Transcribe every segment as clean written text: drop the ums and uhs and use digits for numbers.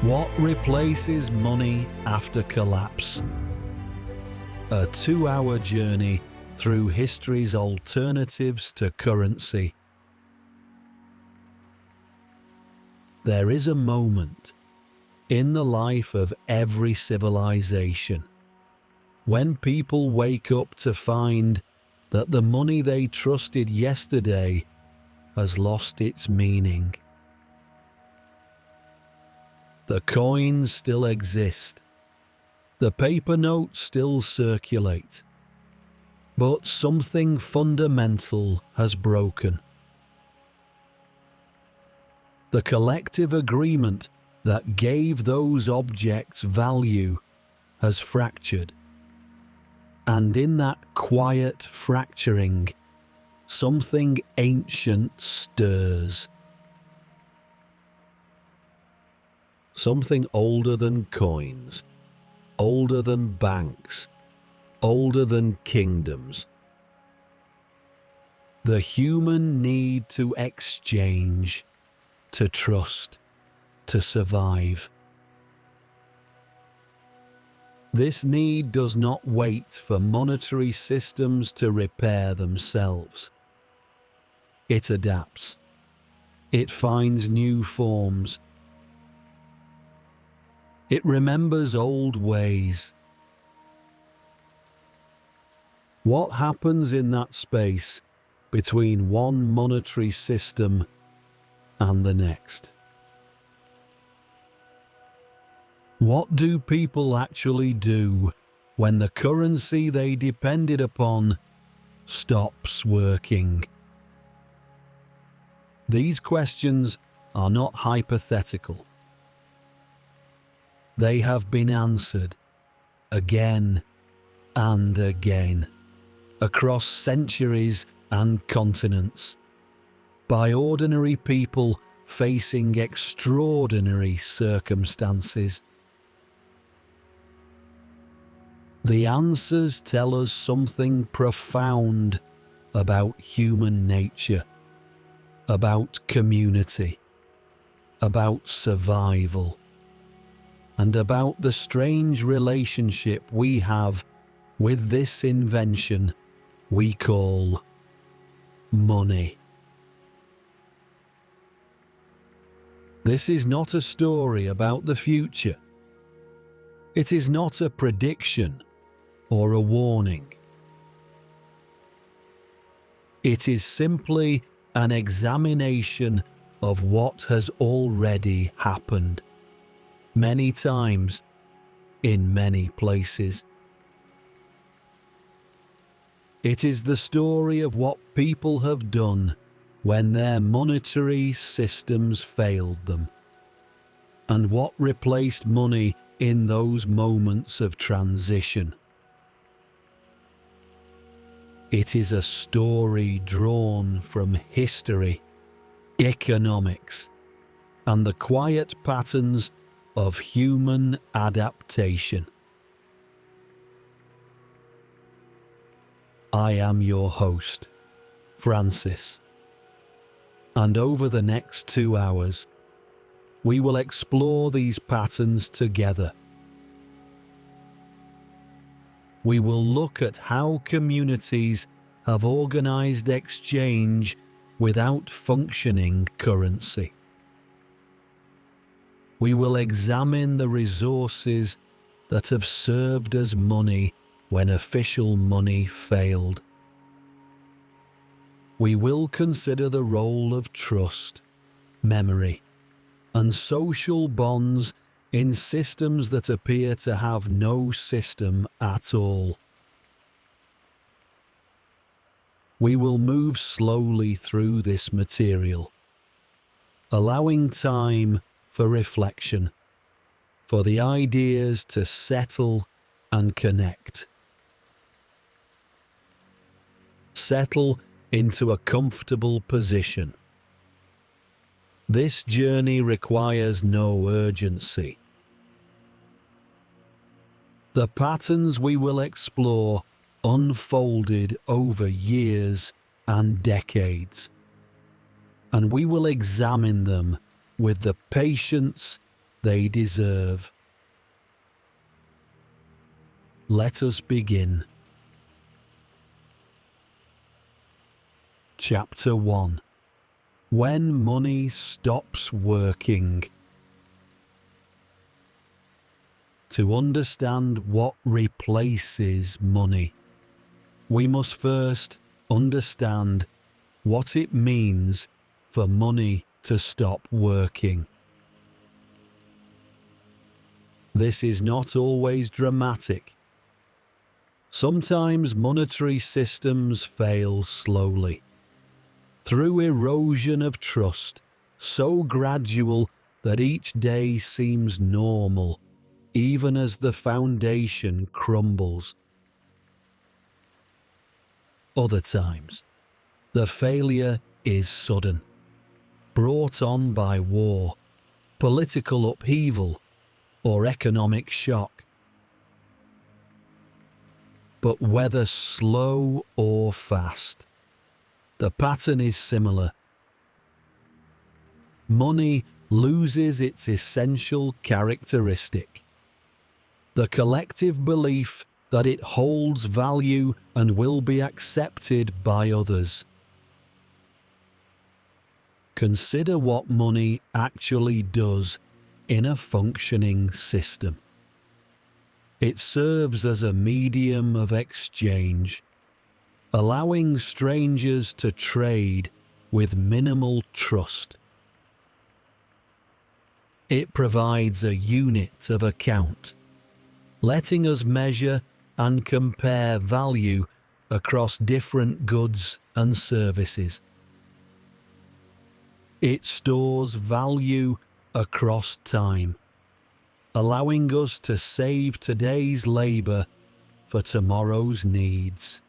What replaces money after collapse? A 2-hour journey through history's alternatives to currency. There is a moment in the life of every civilization when people wake up to find that the money they trusted yesterday has lost its meaning. The coins still exist. The paper notes still circulate. But something fundamental has broken. The collective agreement that gave those objects value has fractured. And in that quiet fracturing, something ancient stirs. Something older than coins, older than banks, older than kingdoms. The human need to exchange, to trust, to survive. This need does not wait for monetary systems to repair themselves. It adapts. It finds new forms. It remembers old ways. What happens in that space between one monetary system and the next? What do people actually do when the currency they depended upon stops working? These questions are not hypothetical. They have been answered again and again, across centuries and continents, by ordinary people facing extraordinary circumstances. The answers tell us something profound about human nature, about community, about survival, and about the strange relationship we have with this invention we call money. This is not a story about the future. It is not a prediction or a warning. It is simply an examination of what has already happened, many times, in many places. It is the story of what people have done when their monetary systems failed them, and what replaced money in those moments of transition. It is a story drawn from history, economics, and the quiet patterns of human adaptation. I am your host, Francis, and over the next 2 hours, we will explore these patterns together. We will look at how communities have organized exchange without functioning currency. We will examine the resources that have served as money when official money failed. We will consider the role of trust, memory, and social bonds in systems that appear to have no system at all. We will move slowly through this material, allowing time for reflection, for the ideas to settle and connect. Settle into a comfortable position. This journey requires no urgency. The patterns we will explore unfolded over years and decades, and we will examine them with the patience they deserve. Let us begin. Chapter 1. When money stops working. To understand what replaces money, we must first understand what it means for money to stop working. This is not always dramatic. Sometimes monetary systems fail slowly, through erosion of trust, so gradual that each day seems normal, even as the foundation crumbles. Other times, the failure is sudden, brought on by war, political upheaval, or economic shock. But whether slow or fast, the pattern is similar. Money loses its essential characteristic: the collective belief that it holds value and will be accepted by others. Consider what money actually does in a functioning system. It serves as a medium of exchange, allowing strangers to trade with minimal trust. It provides a unit of account, letting us measure and compare value across different goods and services. It stores value across time, allowing us to save today's labor for tomorrow's needs.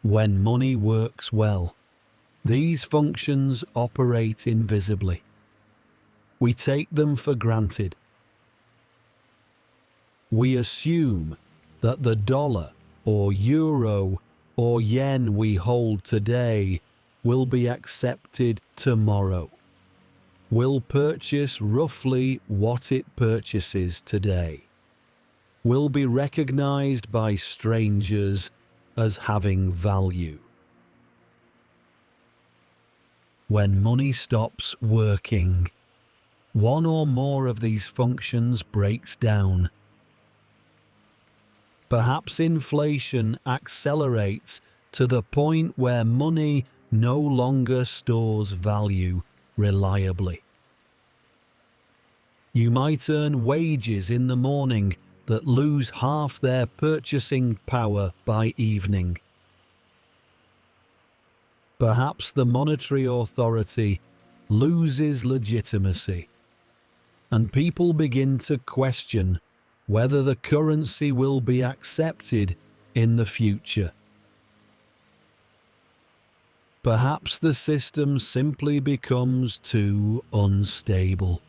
When money works well, these functions operate invisibly. We take them for granted. We assume that the dollar or euro or yen we hold today will be accepted tomorrow, will purchase roughly what it purchases today, will be recognized by strangers as having value. When money stops working, one or more of these functions breaks down. Perhaps inflation accelerates to the point where money no longer stores value reliably. You might earn wages in the morning that lose half their purchasing power by evening. Perhaps the monetary authority loses legitimacy, and people begin to question whether the currency will be accepted in the future. Perhaps the system simply becomes too unstable,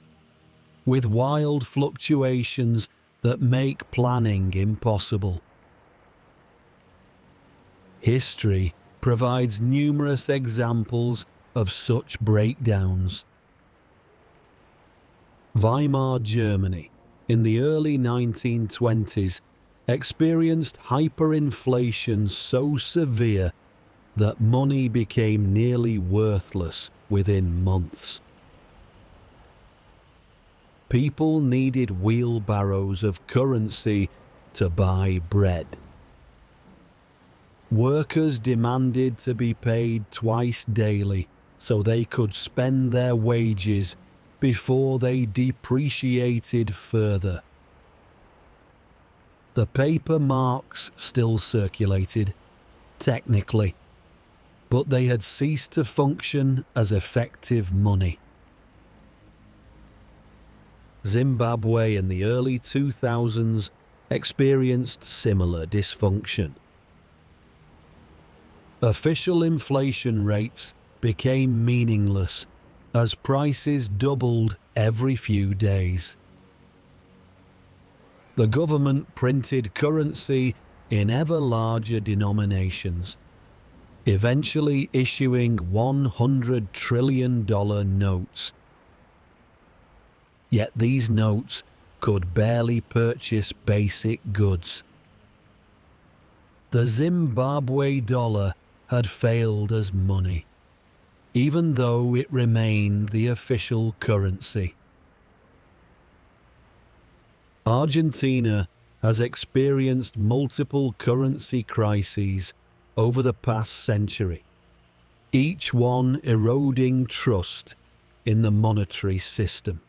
with wild fluctuations that make planning impossible. History provides numerous examples of such breakdowns. Weimar Germany, in the early 1920s, experienced hyperinflation so severe that money became nearly worthless within months. People needed wheelbarrows of currency to buy bread. Workers demanded to be paid twice daily so they could spend their wages before they depreciated further. The paper marks still circulated, technically, but they had ceased to function as effective money. Zimbabwe in the early 2000s experienced similar dysfunction. Official inflation rates became meaningless as prices doubled every few days. The government printed currency in ever larger denominations, eventually issuing $100 trillion notes. Yet these notes could barely purchase basic goods. The Zimbabwe dollar had failed as money, even though it remained the official currency. Argentina has experienced multiple currency crises over the past century, each one eroding trust in the monetary system.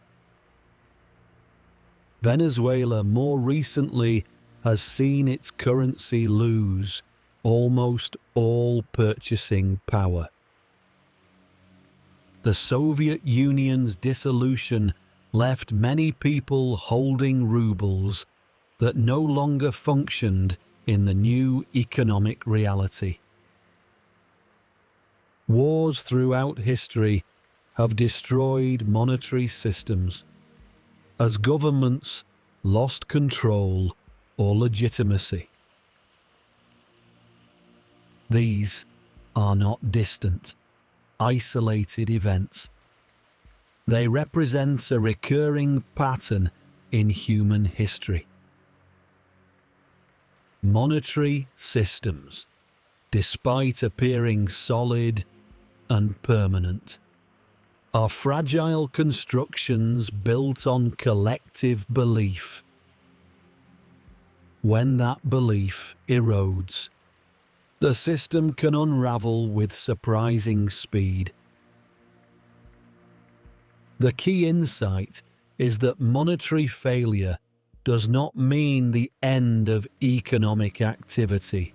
Venezuela more recently has seen its currency lose almost all purchasing power. The Soviet Union's dissolution left many people holding rubles that no longer functioned in the new economic reality. Wars throughout history have destroyed monetary systems as governments lost control or legitimacy. These are not distant, isolated events. They represent a recurring pattern in human history. Monetary systems, despite appearing solid and permanent, are fragile constructions built on collective belief. When that belief erodes, the system can unravel with surprising speed. The key insight is that monetary failure does not mean the end of economic activity.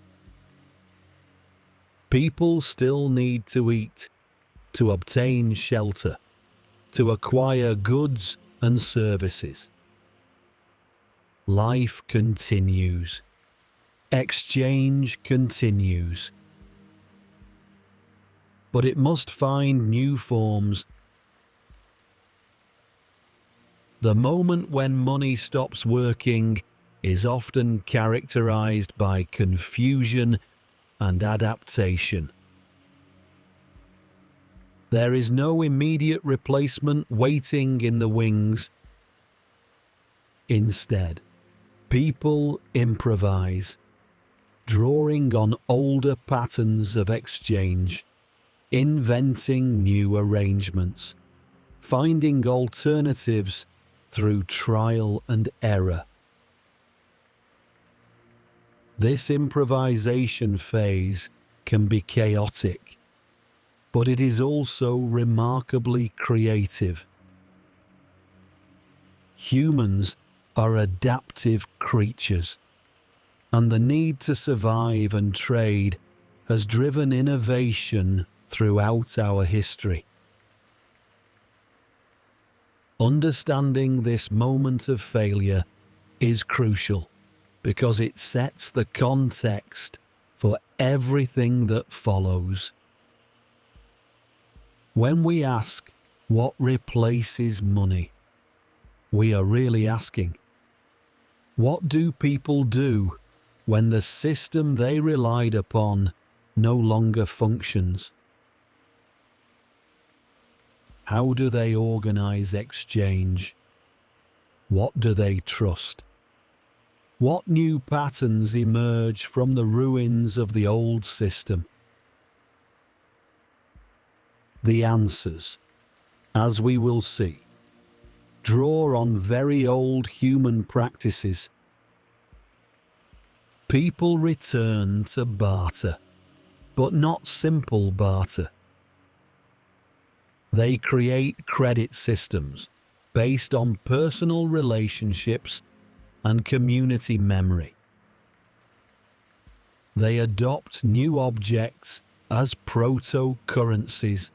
People still need to eat, to obtain shelter, to acquire goods and services. Life continues. Exchange continues. But it must find new forms. The moment when money stops working is often characterized by confusion and adaptation. There is no immediate replacement waiting in the wings. Instead, people improvise, drawing on older patterns of exchange, inventing new arrangements, finding alternatives through trial and error. This improvisation phase can be chaotic, but it is also remarkably creative. Humans are adaptive creatures, and the need to survive and trade has driven innovation throughout our history. Understanding this moment of failure is crucial because it sets the context for everything that follows. When we ask what replaces money, we are really asking, what do people do when the system they relied upon no longer functions? How do they organize exchange? What do they trust? What new patterns emerge from the ruins of the old system? The answers, as we will see, draw on very old human practices. People return to barter, but not simple barter. They create credit systems based on personal relationships and community memory. They adopt new objects as proto-currencies,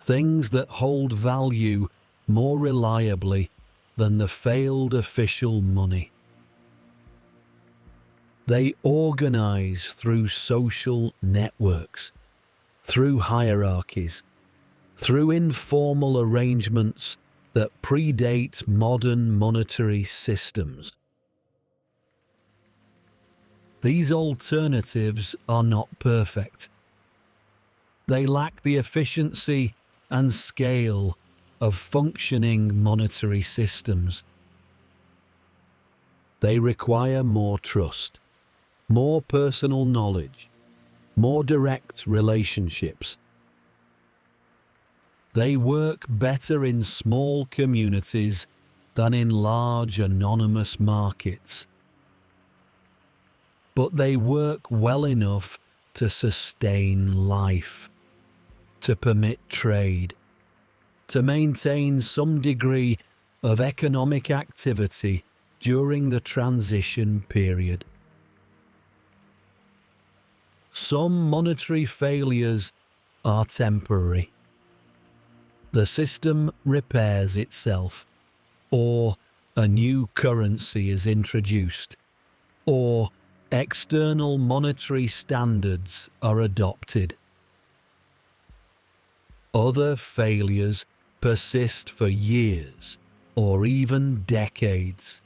things that hold value more reliably than the failed official money. They organize through social networks, through hierarchies, through informal arrangements that predate modern monetary systems. These alternatives are not perfect. They lack the efficiency and scale of functioning monetary systems. They require more trust, more personal knowledge, more direct relationships. They work better in small communities than in large anonymous markets. But they work well enough to sustain life, to permit trade, to maintain some degree of economic activity during the transition period. Some monetary failures are temporary. The system repairs itself, or a new currency is introduced, or external monetary standards are adopted. Other failures persist for years or even decades,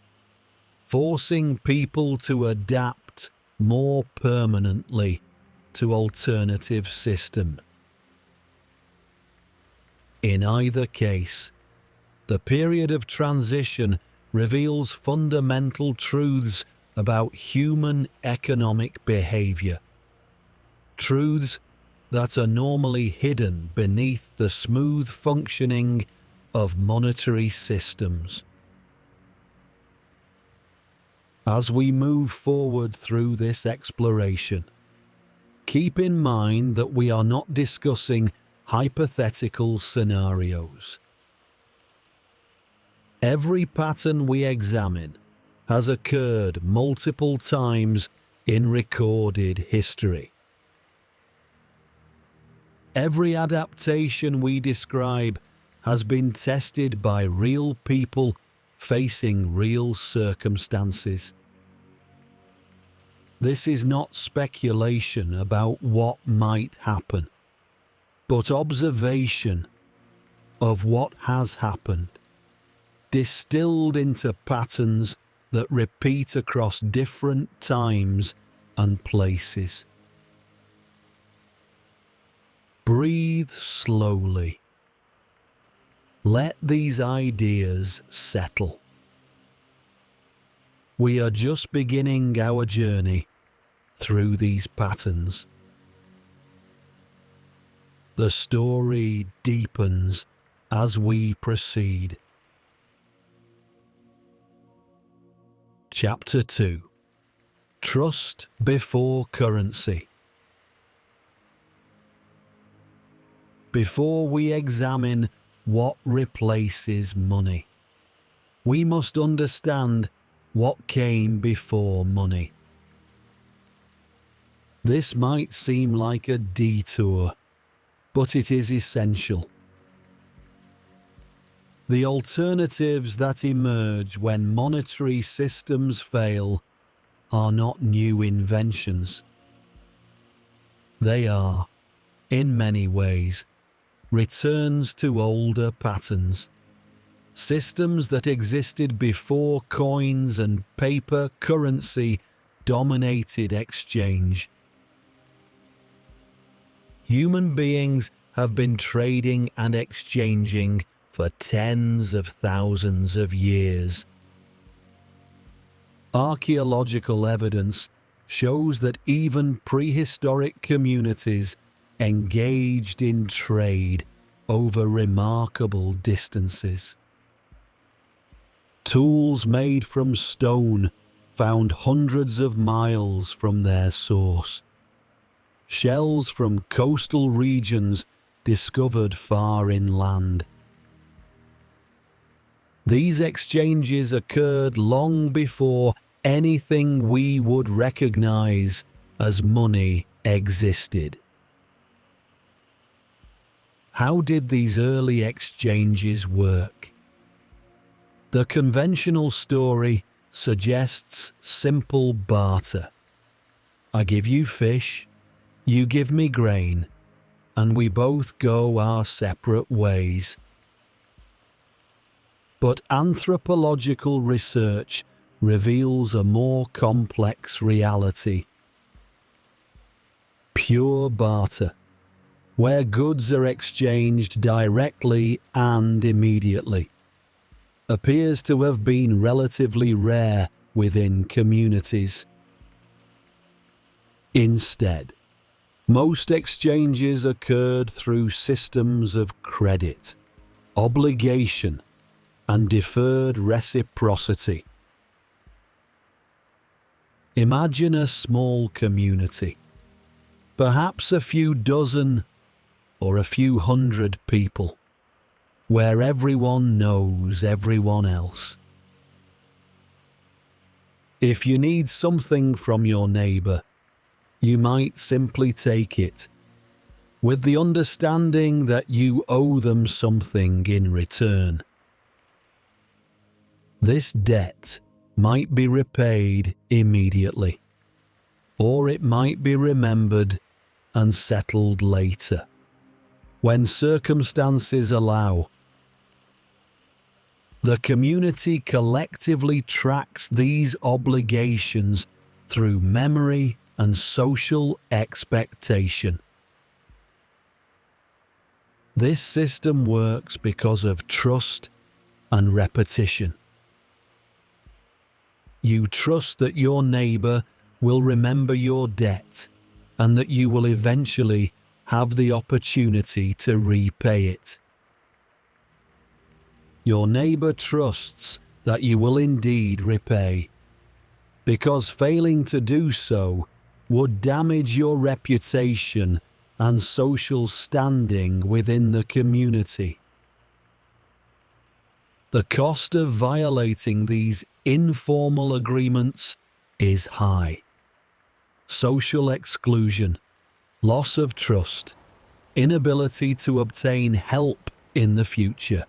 forcing people to adapt more permanently to alternative systems. In either case, the period of transition reveals fundamental truths about human economic behavior, truths that are normally hidden beneath the smooth functioning of monetary systems. As we move forward through this exploration, keep in mind that we are not discussing hypothetical scenarios. Every pattern we examine has occurred multiple times in recorded history. Every adaptation we describe has been tested by real people facing real circumstances. This is not speculation about what might happen, but observation of what has happened, distilled into patterns that repeat across different times and places. Breathe slowly. Let these ideas settle. We are just beginning our journey through these patterns. The story deepens as we proceed. Chapter 2. Trust before currency. Before we examine what replaces money, we must understand what came before money. This might seem like a detour, but it is essential. The alternatives that emerge when monetary systems fail are not new inventions. They are, in many ways, returns to older patterns, systems that existed before coins and paper currency dominated exchange. Human beings have been trading and exchanging for tens of thousands of years. Archaeological evidence shows that even prehistoric communities engaged in trade over remarkable distances. Tools made from stone found hundreds of miles from their source. Shells from coastal regions discovered far inland. These exchanges occurred long before anything we would recognize as money existed. How did these early exchanges work? The conventional story suggests simple barter. I give you fish, you give me grain, and we both go our separate ways. But anthropological research reveals a more complex reality. Pure barter, where goods are exchanged directly and immediately, appears to have been relatively rare within communities. Instead, most exchanges occurred through systems of credit, obligation, and deferred reciprocity. Imagine a small community, perhaps a few dozen or a few hundred people, where everyone knows everyone else. If you need something from your neighbour, you might simply take it, with the understanding that you owe them something in return. This debt might be repaid immediately, or it might be remembered and settled later, when circumstances allow. The community collectively tracks these obligations through memory and social expectation. This system works because of trust and repetition. You trust that your neighbour will remember your debt and that you will eventually have the opportunity to repay it. Your neighbour trusts that you will indeed repay, because failing to do so would damage your reputation and social standing within the community. The cost of violating these informal agreements is high. Social exclusion, loss of trust, inability to obtain help in the future.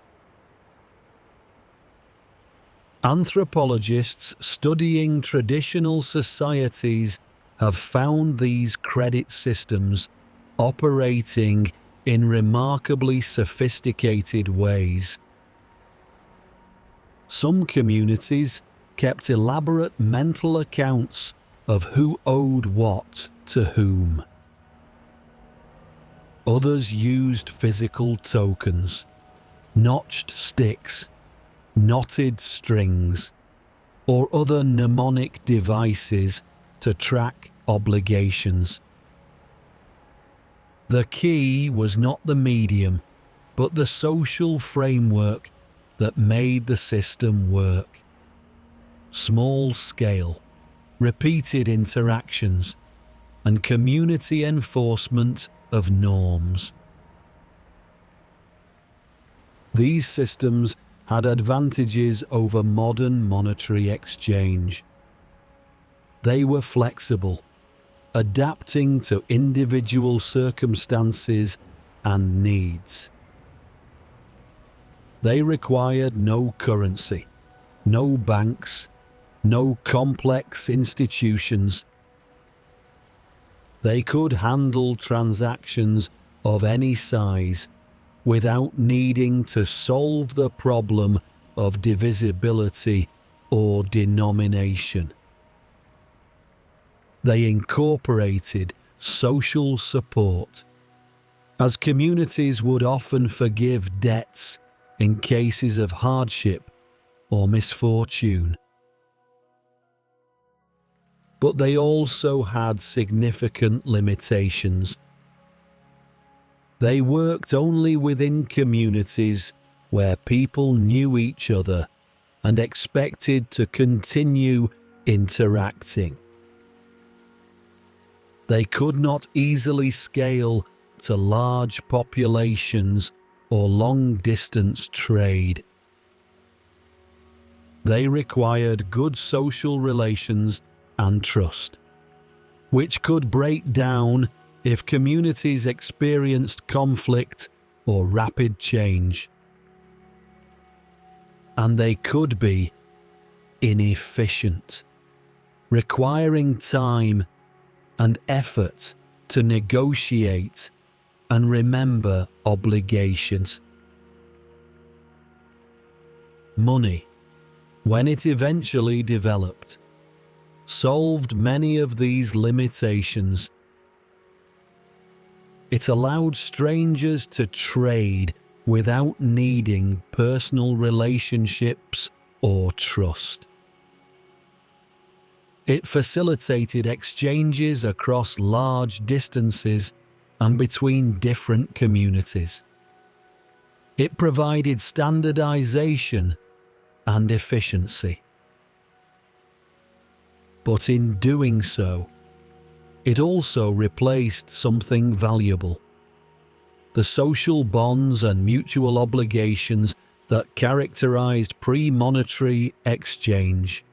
Anthropologists studying traditional societies have found these credit systems operating in remarkably sophisticated ways. Some communities kept elaborate mental accounts of who owed what to whom. Others used physical tokens, notched sticks, knotted strings, or other mnemonic devices to track obligations. The key was not the medium, but the social framework that made the system work. Small scale, repeated interactions, and community enforcement of norms. These systems had advantages over modern monetary exchange. They were flexible, adapting to individual circumstances and needs. They required no currency, no banks, no complex institutions. They could handle transactions of any size without needing to solve the problem of divisibility or denomination. They incorporated social support, as communities would often forgive debts in cases of hardship or misfortune. But they also had significant limitations. They worked only within communities where people knew each other and expected to continue interacting. They could not easily scale to large populations or long-distance trade. They required good social relations and trust, which could break down if communities experienced conflict or rapid change. And they could be inefficient, requiring time and effort to negotiate and remember obligations. Money, when it eventually developed, solved many of these limitations. It allowed strangers to trade without needing personal relationships or trust. It facilitated exchanges across large distances and between different communities. It provided standardization and efficiency. But in doing so, it also replaced something valuable: the social bonds and mutual obligations that characterized pre-monetary exchange.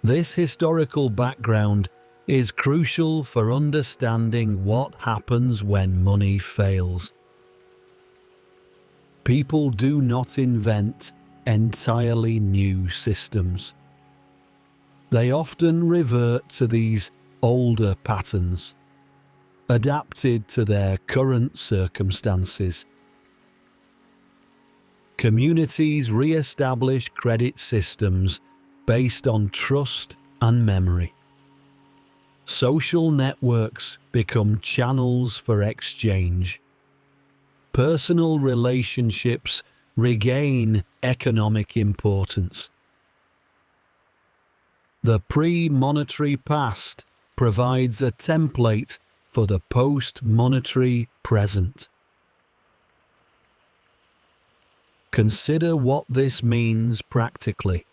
This historical background is crucial for understanding what happens when money fails. People do not invent entirely new systems. They often revert to these older patterns, adapted to their current circumstances. Communities re-establish credit systems based on trust and memory. Social networks become channels for exchange. Personal relationships regain economic importance. The pre-monetary past provides a template for the post-monetary present. Consider what this means practically.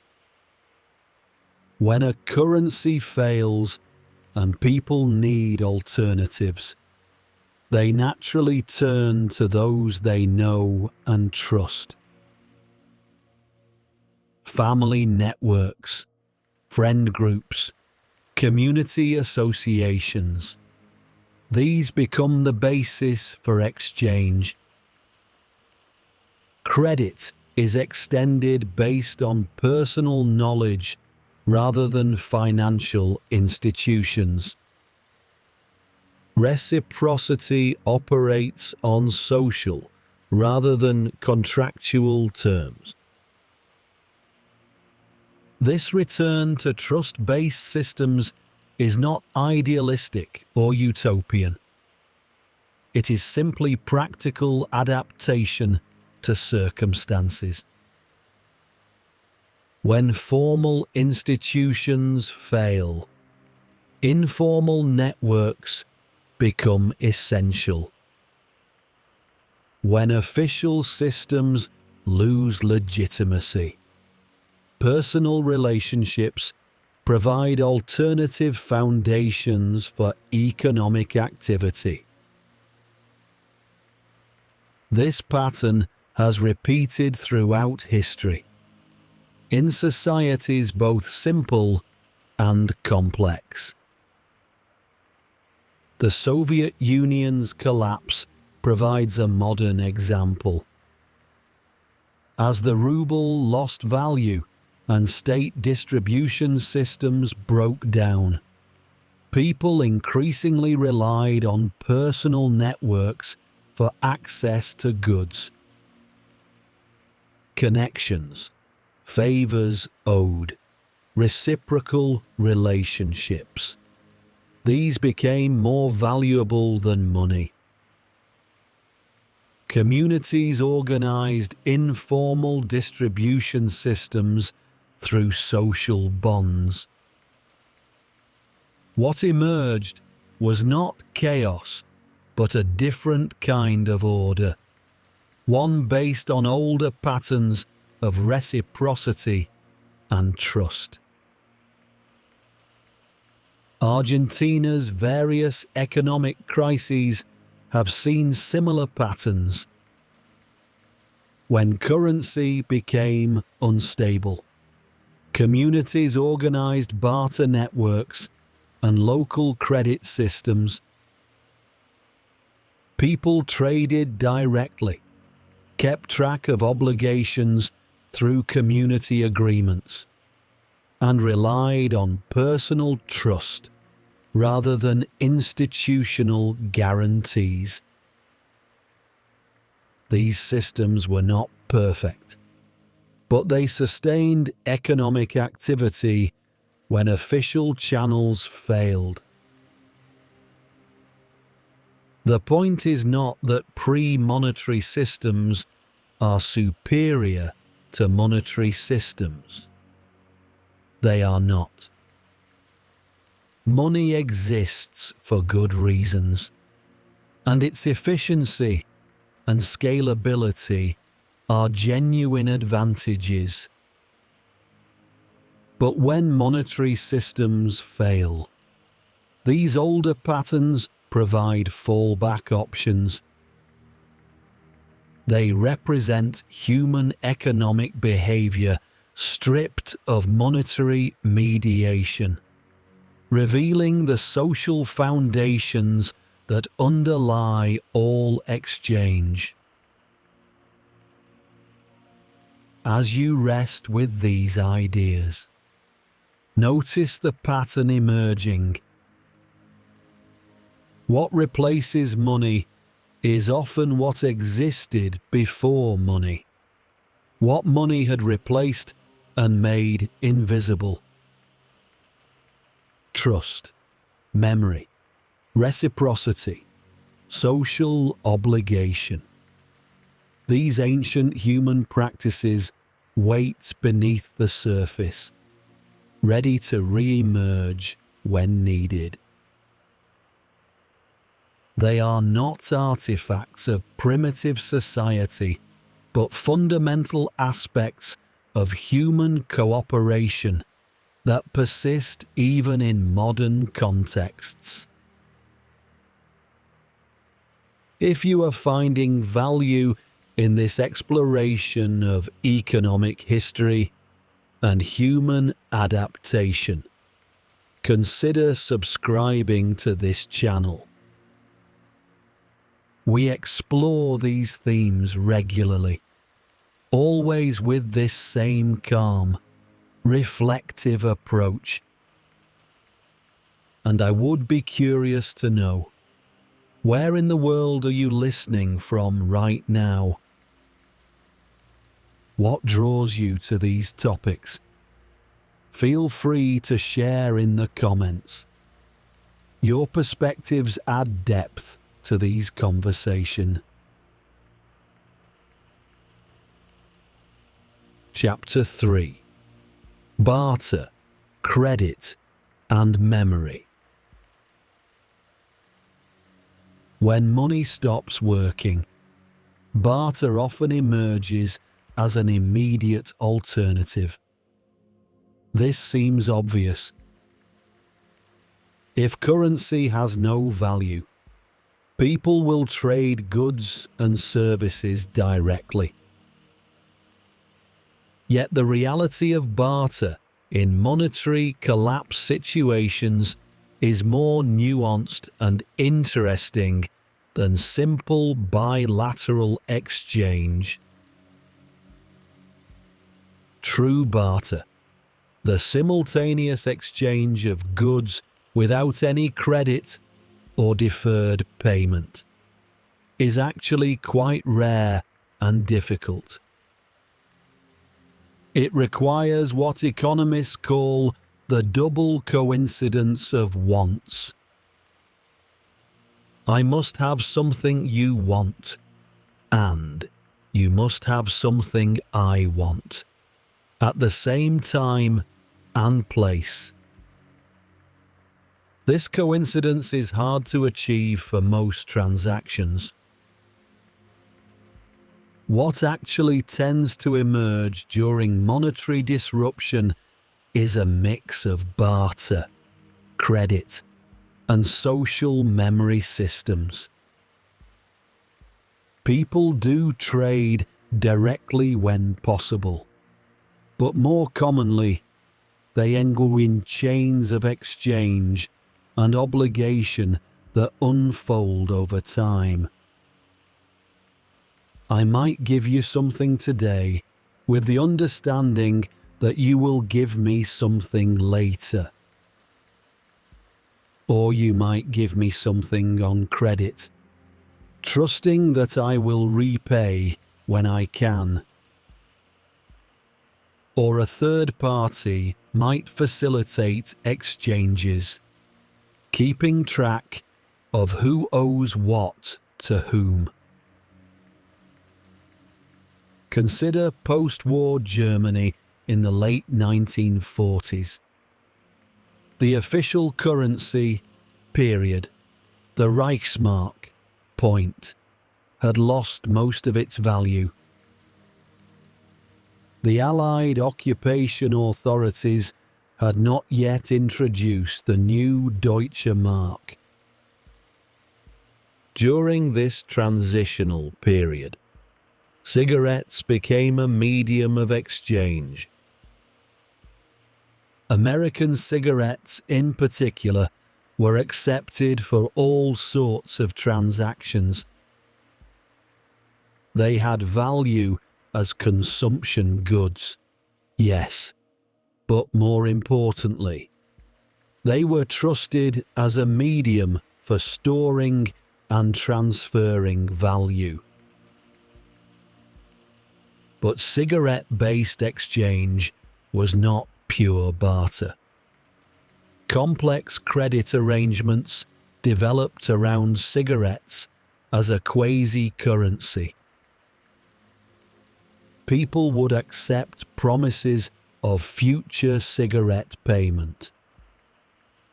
When a currency fails and people need alternatives, they naturally turn to those they know and trust. Family networks, friend groups, community associations. These become the basis for exchange. Credit is extended based on personal knowledge rather than financial institutions. Reciprocity operates on social rather than contractual terms. This return to trust-based systems is not idealistic or utopian. It is simply practical adaptation to circumstances. When formal institutions fail, informal networks become essential. When official systems lose legitimacy, personal relationships provide alternative foundations for economic activity. This pattern has repeated throughout history, in societies both simple and complex. The Soviet Union's collapse provides a modern example. As the ruble lost value and state distribution systems broke down, people increasingly relied on personal networks for access to goods. Connections, favors owed, reciprocal relationships. These became more valuable than money. Communities organized informal distribution systems through social bonds. What emerged was not chaos, but a different kind of order, one based on older patterns of reciprocity and trust. Argentina's various economic crises have seen similar patterns. When currency became unstable, communities organized barter networks and local credit systems. People traded directly, kept track of obligations through community agreements, and relied on personal trust rather than institutional guarantees. These systems were not perfect, but they sustained economic activity when official channels failed. The point is not that pre-monetary systems are superior to monetary systems. They are not. Money exists for good reasons, and its efficiency and scalability are genuine advantages. But when monetary systems fail, these older patterns provide fallback options. They represent human economic behavior stripped of monetary mediation, revealing the social foundations that underlie all exchange. As you rest with these ideas, notice the pattern emerging. What replaces money is often what existed before money, what money had replaced and made invisible. Trust, memory, reciprocity, social obligation. These ancient human practices wait beneath the surface, ready to re-emerge when needed. They are not artifacts of primitive society, but fundamental aspects of human cooperation that persist even in modern contexts. If you are finding value in this exploration of economic history and human adaptation, consider subscribing to this channel. We explore these themes regularly, always with this same calm, reflective approach. And I would be curious to know, where in the world are you listening from right now? What draws you to these topics? Feel free to share in the comments. Your perspectives add depth to these conversations. Chapter 3: Barter, Credit, and Memory. When money stops working, barter often emerges as an immediate alternative. This seems obvious. If currency has no value, people will trade goods and services directly. Yet the reality of barter in monetary collapse situations is more nuanced and interesting than simple bilateral exchange. True barter, the simultaneous exchange of goods without any credit or deferred payment, is actually quite rare and difficult. It requires what economists call the double coincidence of wants. I must have something you want, and you must have something I want, at the same time and place. This coincidence is hard to achieve for most transactions. What actually tends to emerge during monetary disruption is a mix of barter, credit, and social memory systems. People do trade directly when possible, but more commonly, they engage in chains of exchange and obligation that unfold over time. I might give you something today with the understanding that you will give me something later. Or you might give me something on credit, trusting that I will repay when I can. Or a third party might facilitate exchanges, keeping track of who owes what to whom. Consider post-war Germany in the late 1940s. The official currency, period, the Reichsmark, point, had lost most of its value. The Allied occupation authorities had not yet introduced the new Deutsche Mark. During this transitional period, cigarettes became a medium of exchange. American cigarettes in particular were accepted for all sorts of transactions. They had value as consumption goods, yes, but more importantly, they were trusted as a medium for storing and transferring value. But cigarette-based exchange was not pure barter. Complex credit arrangements developed around cigarettes as a quasi-currency. People would accept promises of future cigarette payment.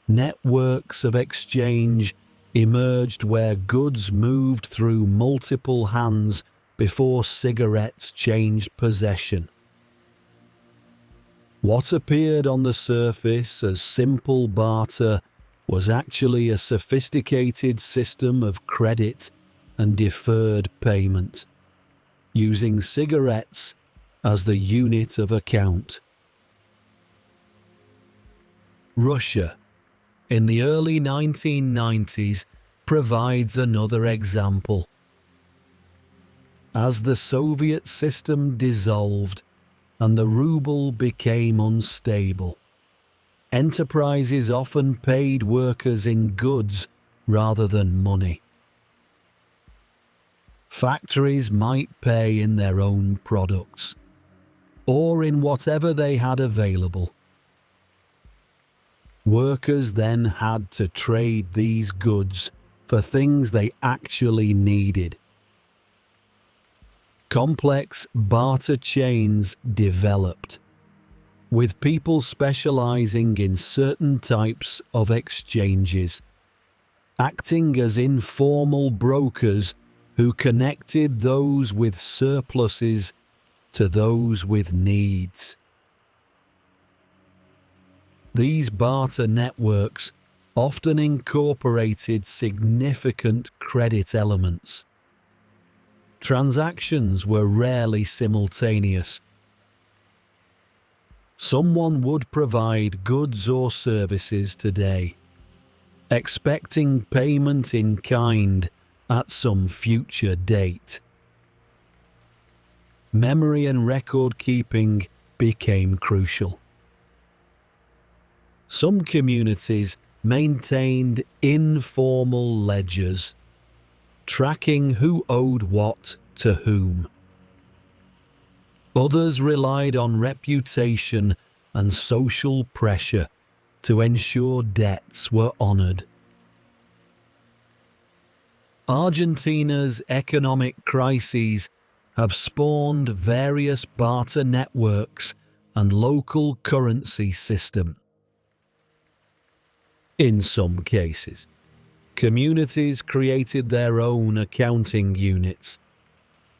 Networks of exchange emerged where goods moved through multiple hands before cigarettes changed possession. What appeared on the surface as simple barter was actually a sophisticated system of credit and deferred payment, using cigarettes as the unit of account. Russia, in the early 1990s, provides another example. As the Soviet system dissolved and the ruble became unstable, enterprises often paid workers in goods rather than money. Factories might pay in their own products, or in whatever they had available. Workers then had to trade these goods for things they actually needed. Complex barter chains developed, with people specializing in certain types of exchanges, acting as informal brokers who connected those with surpluses to those with needs. These barter networks often incorporated significant credit elements. Transactions were rarely simultaneous. Someone would provide goods or services today, expecting payment in kind at some future date. Memory and record keeping became crucial. Some communities maintained informal ledgers, tracking who owed what to whom. Others relied on reputation and social pressure to ensure debts were honored. Argentina's economic crises have spawned various barter networks and local currency system. In some cases, communities created their own accounting units,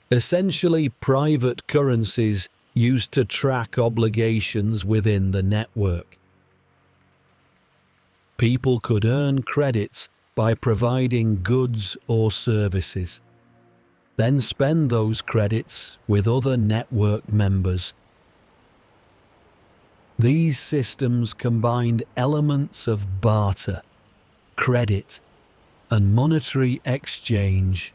essentially private currencies used to track obligations within the network. People could earn credits by providing goods or services, then spend those credits with other network members. These systems combined elements of barter, credit, and monetary exchange,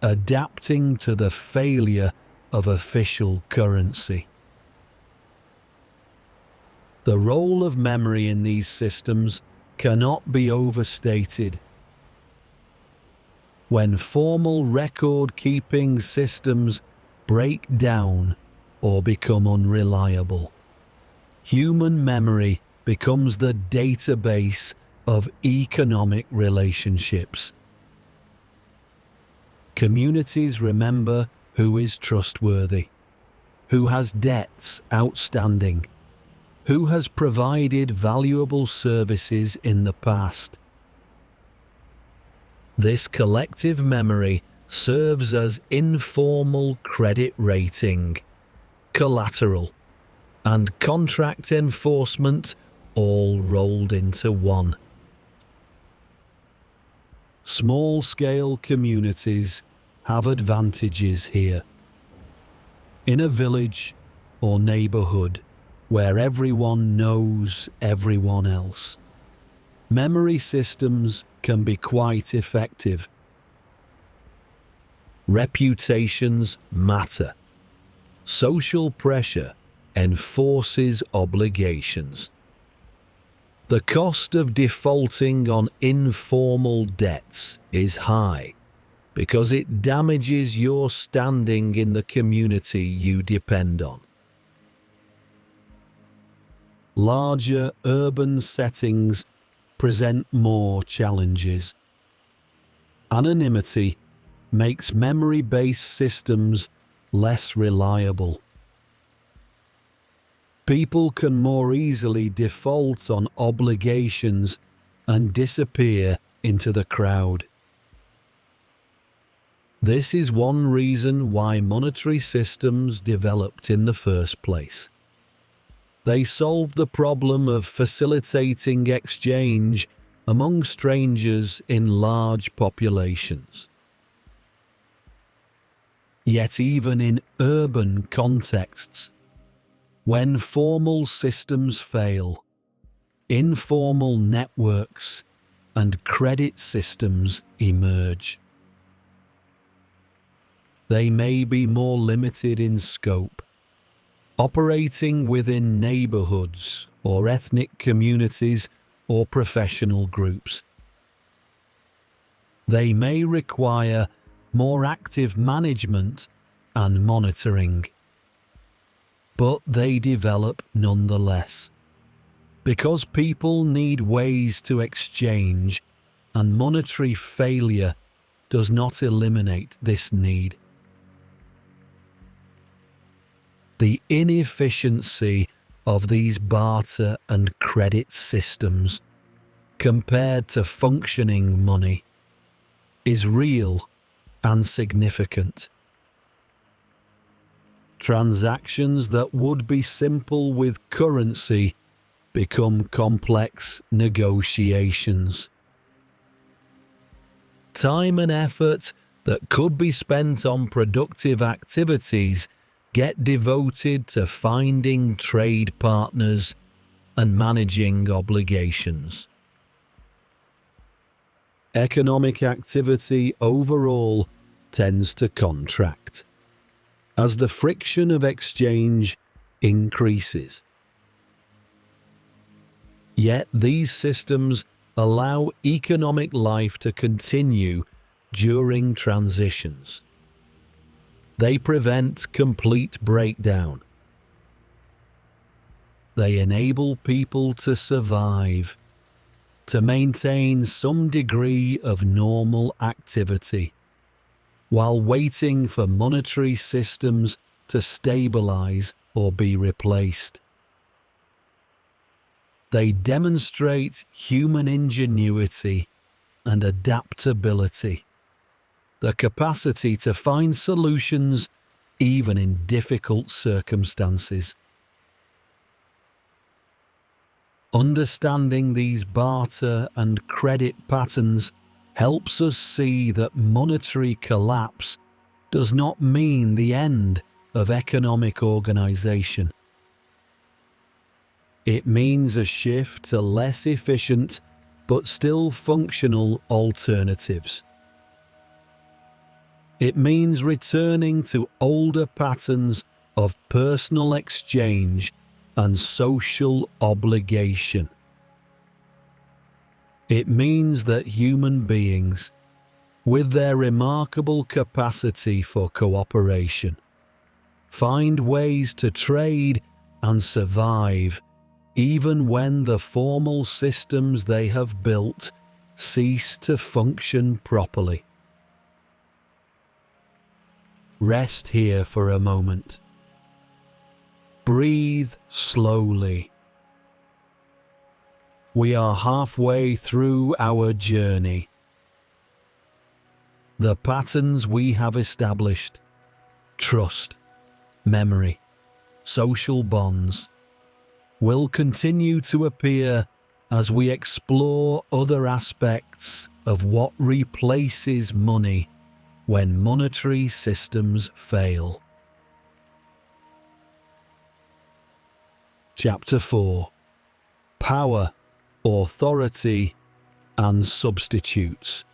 adapting to the failure of official currency. The role of memory in these systems cannot be overstated. When formal record-keeping systems break down or become unreliable, human memory becomes the database of economic relationships. Communities remember who is trustworthy, who has debts outstanding, who has provided valuable services in the past. This collective memory serves as informal credit rating, collateral, and contract enforcement all rolled into one. Small-scale communities have advantages here. In a village or neighborhood where everyone knows everyone else, memory systems can be quite effective. Reputations matter. Social pressure enforces obligations. The cost of defaulting on informal debts is high because it damages your standing in the community you depend on. Larger urban settings present more challenges. Anonymity makes memory-based systems less reliable. People can more easily default on obligations and disappear into the crowd. This is one reason why monetary systems developed in the first place. They solved the problem of facilitating exchange among strangers in large populations. Yet even in urban contexts, when formal systems fail, informal networks and credit systems emerge. They may be more limited in scope, operating within neighborhoods or ethnic communities or professional groups. They may require more active management and monitoring, but they develop nonetheless, because people need ways to exchange, and monetary failure does not eliminate this need. The inefficiency of these barter and credit systems, compared to functioning money, is real and significant. Transactions that would be simple with currency become complex negotiations. Time and effort that could be spent on productive activities get devoted to finding trade partners and managing obligations. Economic activity overall tends to contract as the friction of exchange increases. Yet these systems allow economic life to continue during transitions. They prevent complete breakdown. They enable people to survive, to maintain some degree of normal activity, while waiting for monetary systems to stabilize or be replaced. They demonstrate human ingenuity and adaptability, the capacity to find solutions even in difficult circumstances. Understanding these barter and credit patterns helps us see that monetary collapse does not mean the end of economic organization. It means a shift to less efficient but still functional alternatives. It means returning to older patterns of personal exchange and social obligation. It means that human beings, with their remarkable capacity for cooperation, find ways to trade and survive even when the formal systems they have built cease to function properly. Rest here for a moment. Breathe slowly. We are halfway through our journey. The patterns we have established, trust, memory, social bonds, will continue to appear as we explore other aspects of what replaces money when monetary systems fail. Chapter 4. Power, Authority, and Substitutes.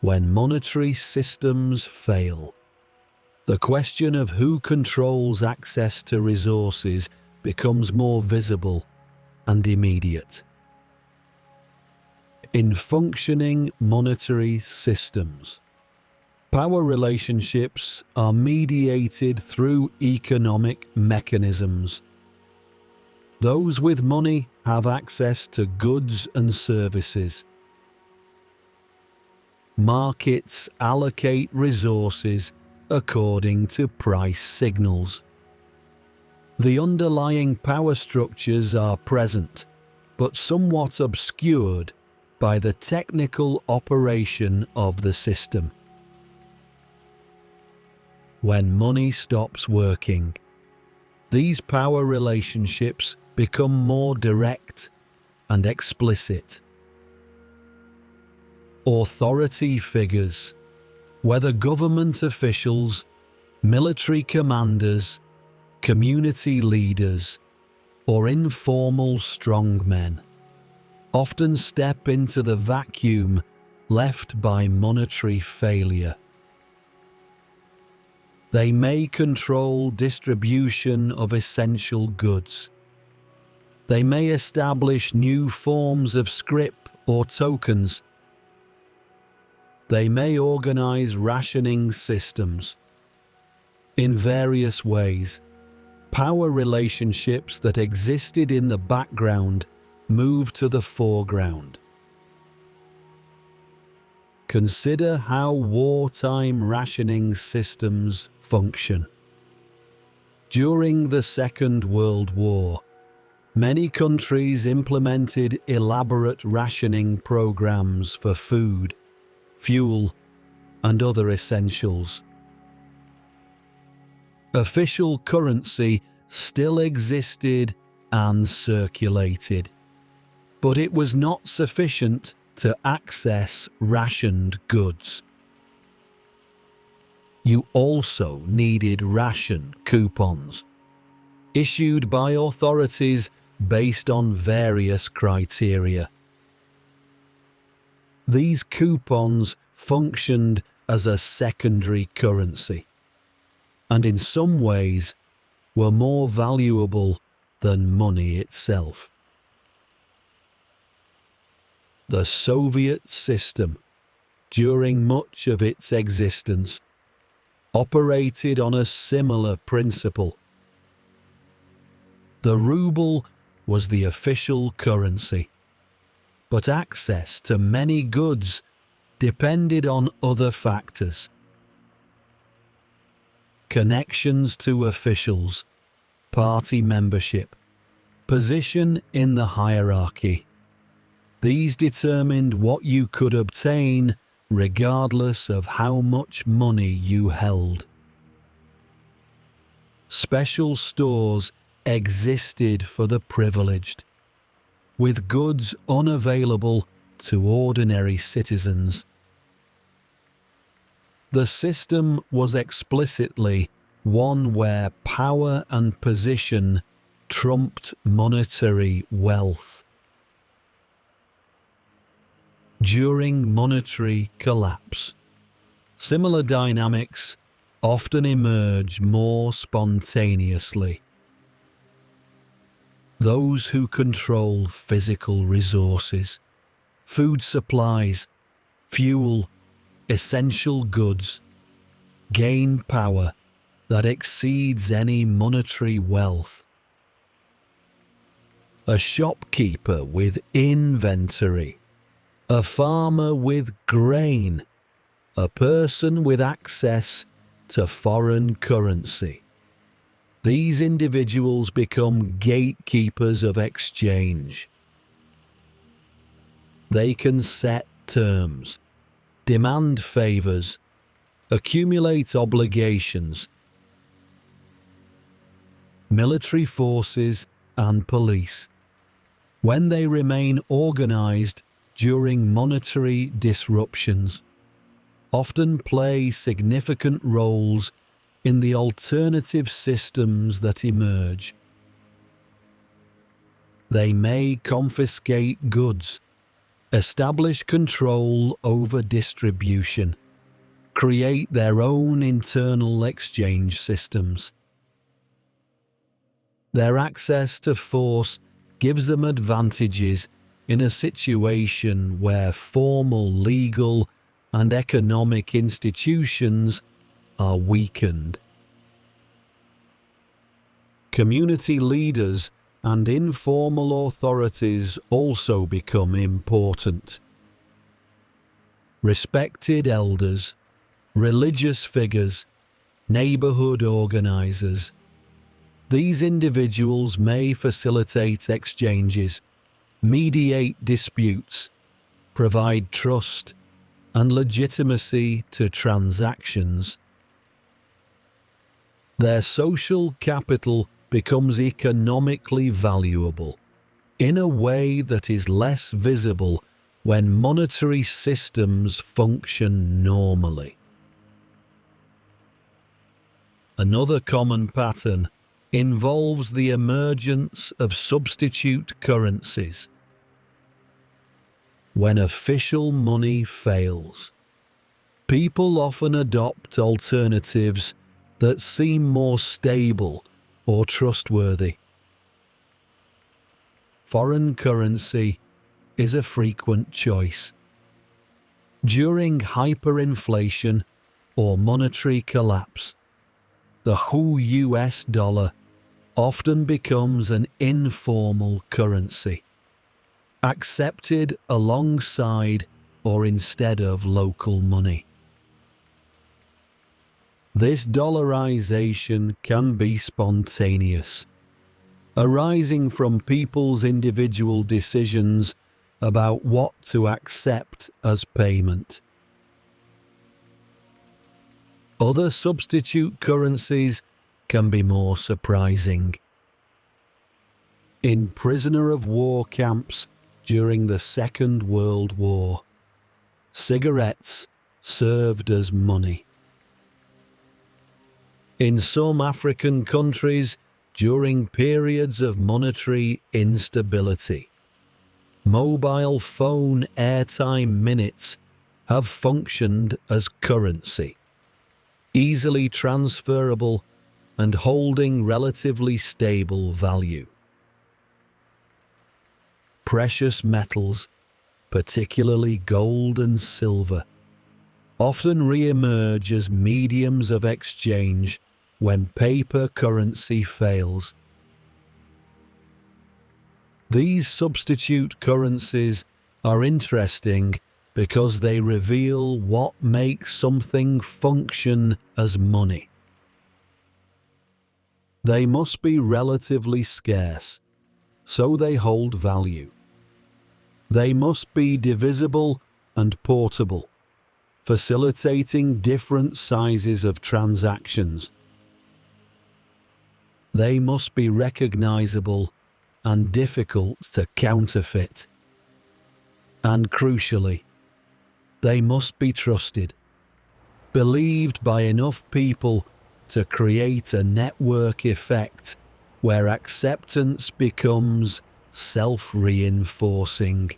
When monetary systems fail, the question of who controls access to resources becomes more visible and immediate. In functioning monetary systems, power relationships are mediated through economic mechanisms. Those with money have access to goods and services. Markets allocate resources according to price signals. The underlying power structures are present, but somewhat obscured by the technical operation of the system. When money stops working, these power relationships become more direct and explicit. Authority figures, whether government officials, military commanders, community leaders, or informal strongmen, often step into the vacuum left by monetary failure. They may control distribution of essential goods. They may establish new forms of scrip or tokens. They may organize rationing systems. In various ways, power relationships that existed in the background move to the foreground. Consider how wartime rationing systems function. During the Second World War, many countries implemented elaborate rationing programs for food, fuel, and other essentials. Official currency still existed and circulated, but it was not sufficient to access rationed goods. You also needed ration coupons, issued by authorities based on various criteria. These coupons functioned as a secondary currency, and in some ways were more valuable than money itself. The Soviet system, during much of its existence, operated on a similar principle. The ruble was the official currency, but access to many goods depended on other factors. Connections to officials, party membership, position in the hierarchy. These determined what you could obtain regardless of how much money you held. Special stores existed for the privileged, with goods unavailable to ordinary citizens. The system was explicitly one where power and position trumped monetary wealth. During monetary collapse, similar dynamics often emerge more spontaneously. Those who control physical resources, food supplies, fuel, essential goods, gain power that exceeds any monetary wealth. A shopkeeper with inventory, a farmer with grain, a person with access to foreign currency. These individuals become gatekeepers of exchange. They can set terms, demand favors, accumulate obligations. Military forces and police, when they remain organized during monetary disruptions, often play significant roles in the alternative systems that emerge. They may confiscate goods, establish control over distribution, create their own internal exchange systems. Their access to force gives them advantages in a situation where formal legal and economic institutions are weakened. Community leaders and informal authorities also become important. Respected elders, religious figures, neighborhood organizers. These individuals may facilitate exchanges, mediate disputes, provide trust and legitimacy to transactions. Their social capital becomes economically valuable in a way that is less visible when monetary systems function normally. Another common pattern involves the emergence of substitute currencies. When official money fails, people often adopt alternatives that seem more stable or trustworthy. Foreign currency is a frequent choice. During hyperinflation or monetary collapse, the whole US dollar often becomes an informal currency, accepted alongside or instead of local money. This dollarization can be spontaneous, arising from people's individual decisions about what to accept as payment. Other substitute currencies can be more surprising. In prisoner of war camps during the Second World War, cigarettes served as money. In some African countries during periods of monetary instability, mobile phone airtime minutes have functioned as currency, easily transferable and holding relatively stable value. Precious metals, particularly gold and silver, often re-emerge as mediums of exchange when paper currency fails. These substitute currencies are interesting because they reveal what makes something function as money. They must be relatively scarce, so they hold value. They must be divisible and portable, facilitating different sizes of transactions. They must be recognizable and difficult to counterfeit. And crucially, they must be trusted, believed by enough people to create a network effect where acceptance becomes self-reinforcing.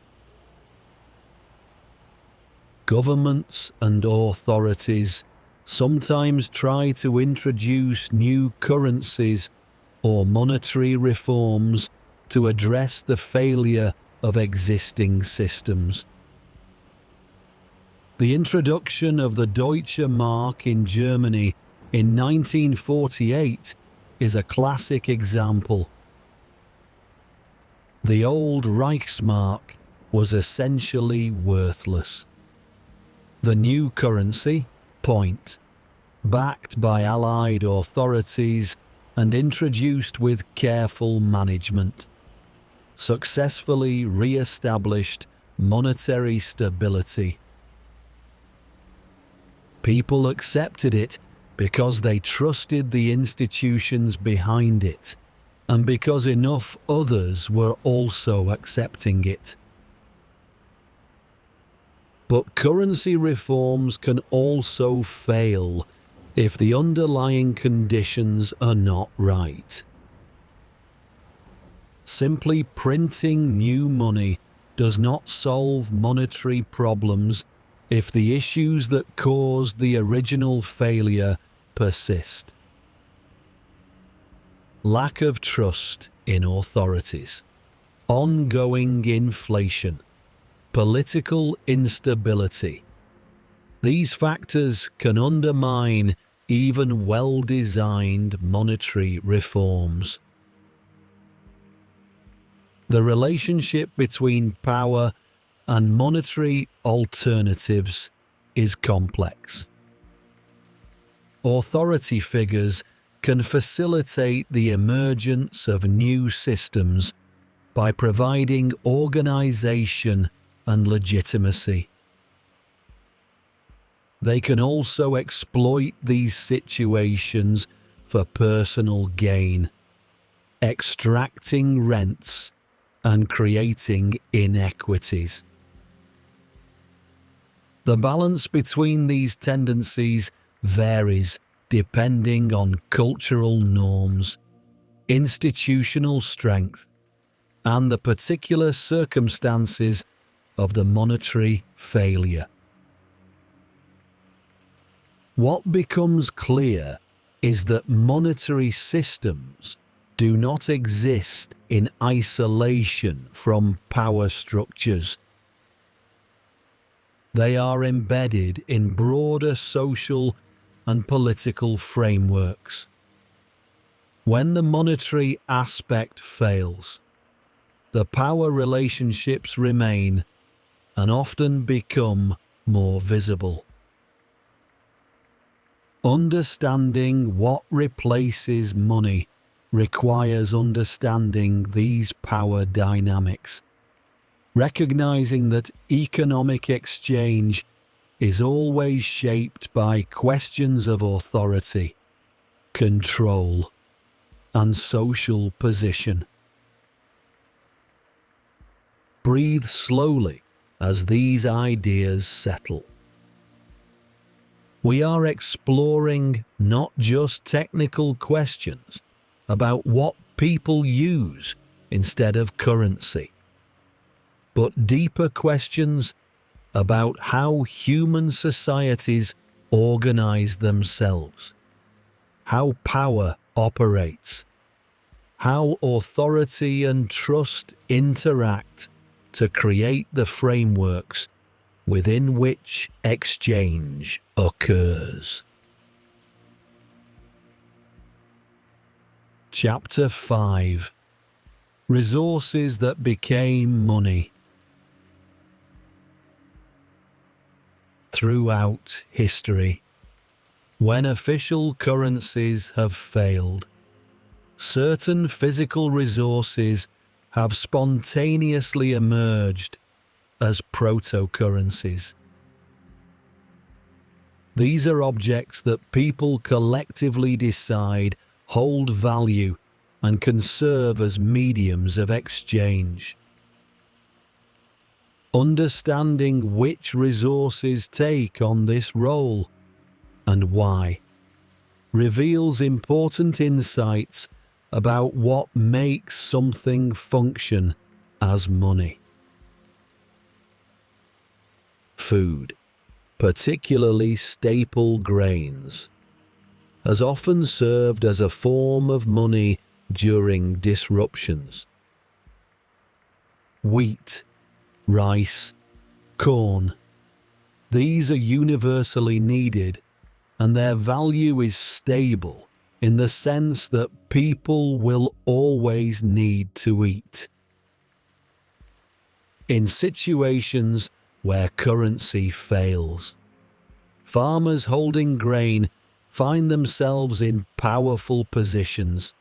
Governments and authorities sometimes try to introduce new currencies or monetary reforms to address the failure of existing systems. The introduction of the Deutsche Mark in Germany in 1948 is a classic example. The old Reichsmark was essentially worthless. The new currency, point, backed by Allied authorities and introduced with careful management, successfully re-established monetary stability. People accepted it because they trusted the institutions behind it, and because enough others were also accepting it. But currency reforms can also fail if the underlying conditions are not right. Simply printing new money does not solve monetary problems if the issues that caused the original failure persist. Lack of trust in authorities, ongoing inflation, political instability. These factors can undermine even well-designed monetary reforms. The relationship between power and monetary alternatives is complex. Authority figures can facilitate the emergence of new systems by providing organization and legitimacy. They can also exploit these situations for personal gain, extracting rents and creating inequities. The balance between these tendencies varies depending on cultural norms, institutional strength, and the particular circumstances of the monetary failure. What becomes clear is that monetary systems do not exist in isolation from power structures. They are embedded in broader social and political frameworks. When the monetary aspect fails, the power relationships remain and often become more visible. Understanding what replaces money requires understanding these power dynamics, recognizing that economic exchange is always shaped by questions of authority, control, and social position. Breathe slowly as these ideas settle. We are exploring not just technical questions about what people use instead of currency, but deeper questions about how human societies organize themselves, how power operates, how authority and trust interact to create the frameworks within which exchange occurs. Chapter 5: Resources that became money. Throughout history, when official currencies have failed, certain physical resources have spontaneously emerged as proto-currencies. These are objects that people collectively decide hold value and can serve as mediums of exchange. Understanding which resources take on this role and why reveals important insights about what makes something function as money. Food, particularly staple grains, has often served as a form of money during disruptions. Wheat, rice, corn, these are universally needed and their value is stable in the sense that people will always need to eat. In situations where currency fails, farmers holding grain find themselves in powerful positions.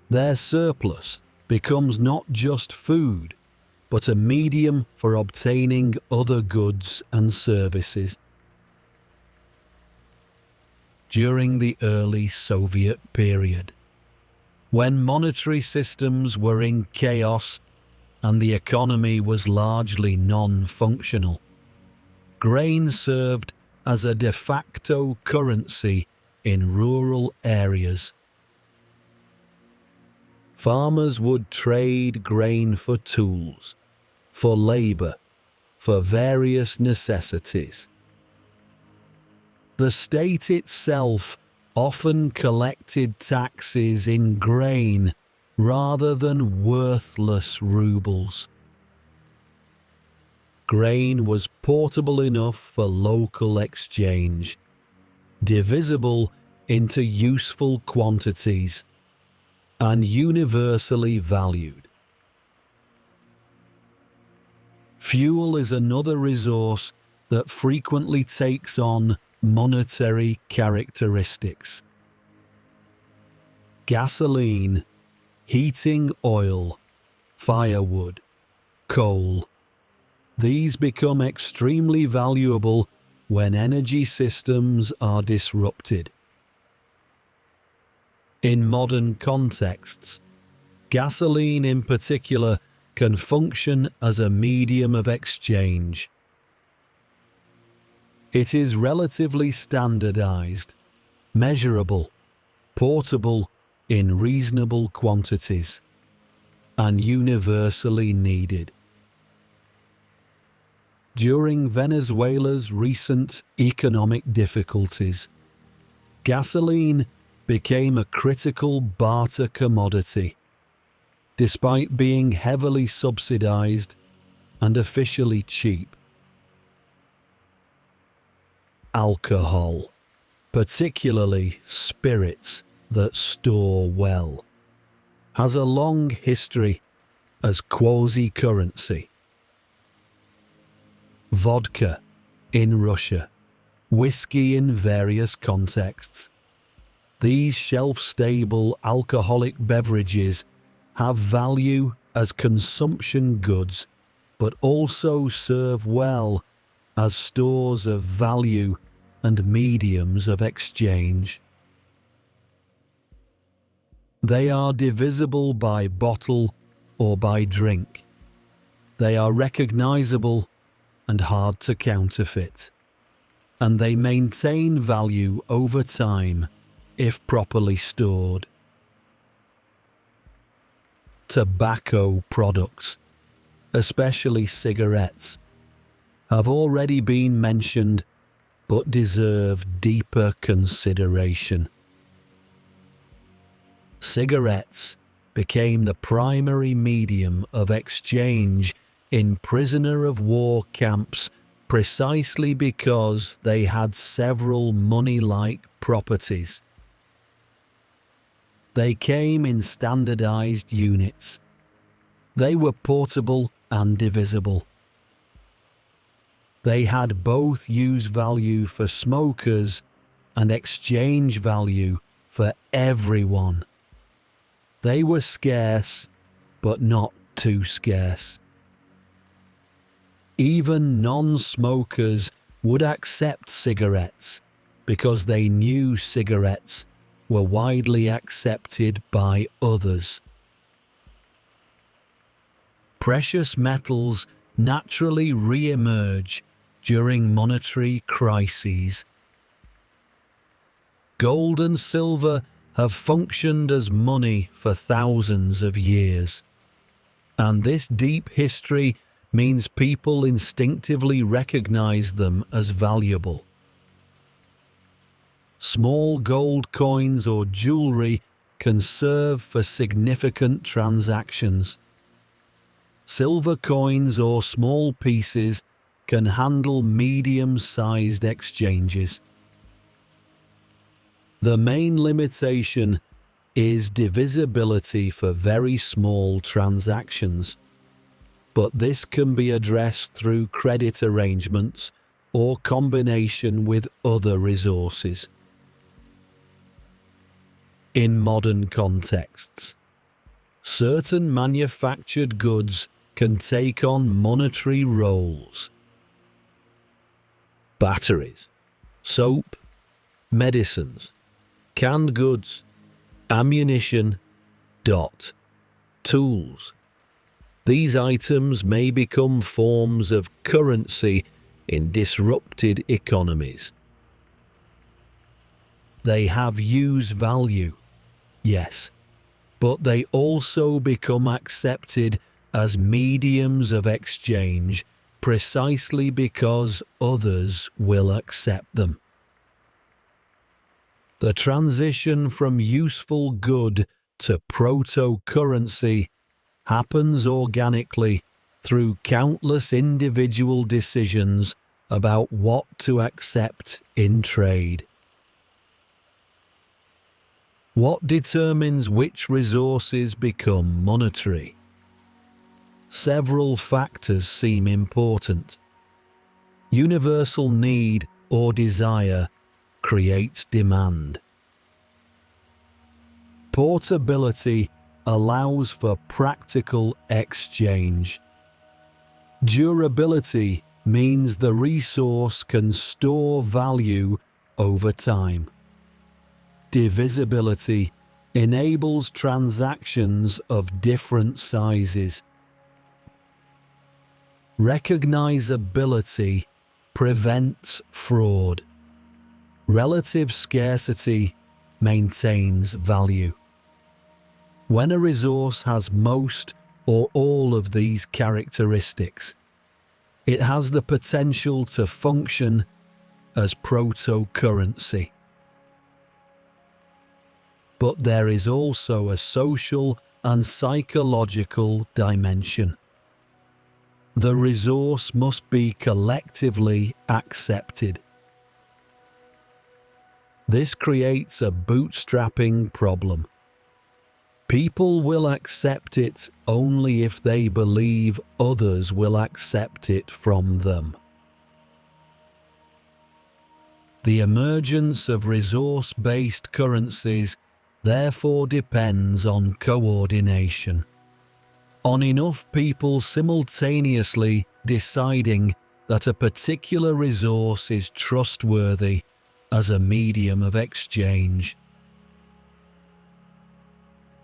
Their surplus becomes not just food, but a medium for obtaining other goods and services. During the early Soviet period, when monetary systems were in chaos and the economy was largely non-functional, grain served as a de facto currency in rural areas. Farmers would trade grain for tools, for labor, for various necessities. The state itself often collected taxes in grain rather than worthless rubles. Grain was portable enough for local exchange, divisible into useful quantities, and universally valued. Fuel is another resource that frequently takes on monetary characteristics. Gasoline, heating oil, firewood, coal. These become extremely valuable when energy systems are disrupted. In modern contexts, gasoline in particular can function as a medium of exchange. It is relatively standardized, measurable, portable in reasonable quantities, and universally needed. During Venezuela's recent economic difficulties, gasoline became a critical barter commodity, despite being heavily subsidized and officially cheap. Alcohol, particularly spirits that store well, has a long history as quasi-currency. Vodka in Russia, whiskey in various contexts. These shelf-stable alcoholic beverages have value as consumption goods, but also serve well as stores of value and mediums of exchange. They are divisible by bottle or by drink. They are recognizable and hard to counterfeit, and they maintain value over time if properly stored. Tobacco products, especially cigarettes, have already been mentioned but deserve deeper consideration. Cigarettes became the primary medium of exchange in prisoner-of-war camps precisely because they had several money-like properties. They came in standardized units. They were portable and divisible. They had both use value for smokers and exchange value for everyone. They were scarce, but not too scarce. Even non-smokers would accept cigarettes because they knew cigarettes were widely accepted by others. Precious metals naturally re-emerge during monetary crises. Gold and silver have functioned as money for thousands of years, and this deep history means people instinctively recognize them as valuable. Small gold coins or jewelry can serve for significant transactions. Silver coins or small pieces can handle medium-sized exchanges. The main limitation is divisibility for very small transactions, but this can be addressed through credit arrangements or combination with other resources. In modern contexts, certain manufactured goods can take on monetary roles. Batteries, soap, medicines, canned goods, ammunition, tools. These items may become forms of currency in disrupted economies. They have use value, yes, but they also become accepted as mediums of exchange precisely because others will accept them. The transition from useful good to proto-currency happens organically through countless individual decisions about what to accept in trade. What determines which resources become monetary? Several factors seem important. Universal need or desire creates demand. Portability allows for practical exchange. Durability means the resource can store value over time. Divisibility enables transactions of different sizes. Recognizability prevents fraud. Relative scarcity maintains value. When a resource has most or all of these characteristics, it has the potential to function as proto-currency. But there is also a social and psychological dimension. The resource must be collectively accepted. This creates a bootstrapping problem. People will accept it only if they believe others will accept it from them. The emergence of resource-based currencies therefore depends on coordination, on enough people simultaneously deciding that a particular resource is trustworthy as a medium of exchange.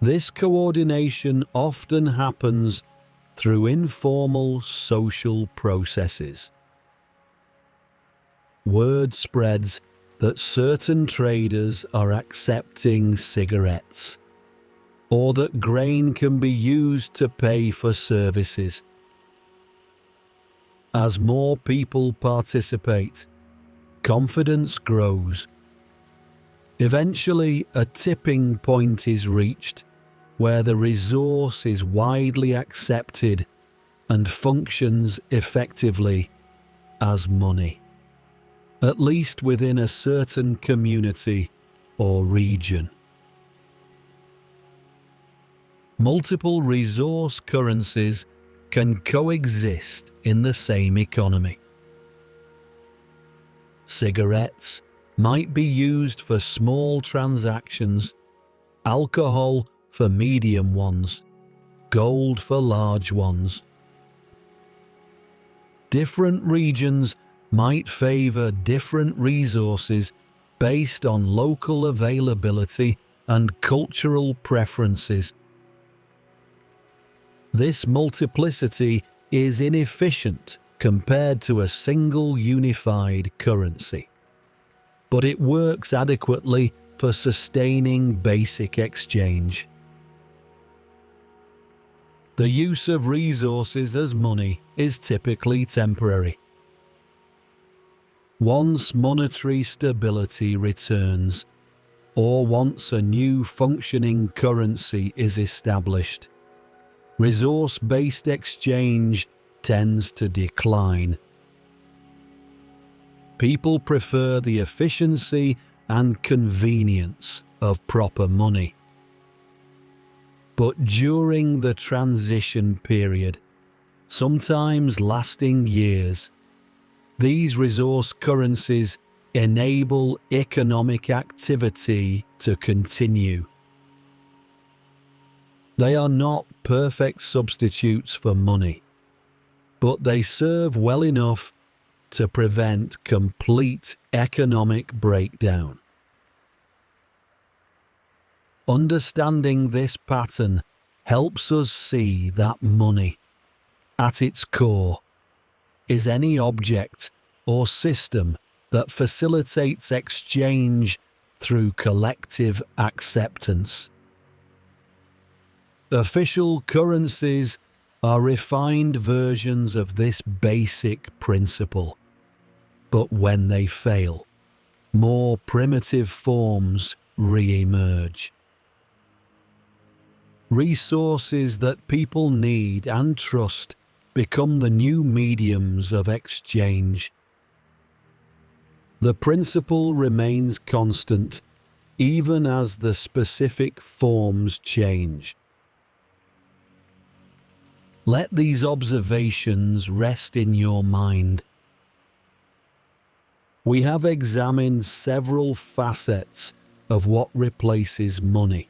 This coordination often happens through informal social processes. Word spreads that certain traders are accepting cigarettes, or that grain can be used to pay for services. As more people participate, confidence grows. Eventually, a tipping point is reached where the resource is widely accepted and functions effectively as money, at least within a certain community or region. Multiple resource currencies can coexist in the same economy. Cigarettes might be used for small transactions, alcohol for medium ones, gold for large ones. Different regions might favor different resources based on local availability and cultural preferences. This multiplicity is inefficient compared to a single unified currency, but it works adequately for sustaining basic exchange. The use of resources as money is typically temporary. Once monetary stability returns, or once a new functioning currency is established, resource-based exchange tends to decline, people prefer the efficiency and convenience of proper money. But during the transition period, sometimes lasting years, these resource currencies enable economic activity to continue. They are not perfect substitutes for money, but they serve well enough to prevent complete economic breakdown. Understanding this pattern helps us see that money, at its core, is any object or system that facilitates exchange through collective acceptance. Official currencies are refined versions of this basic principle, but when they fail, more primitive forms re-emerge. Resources that people need and trust become the new mediums of exchange. The principle remains constant even as the specific forms change. Let these observations rest in your mind. We have examined several facets of what replaces money: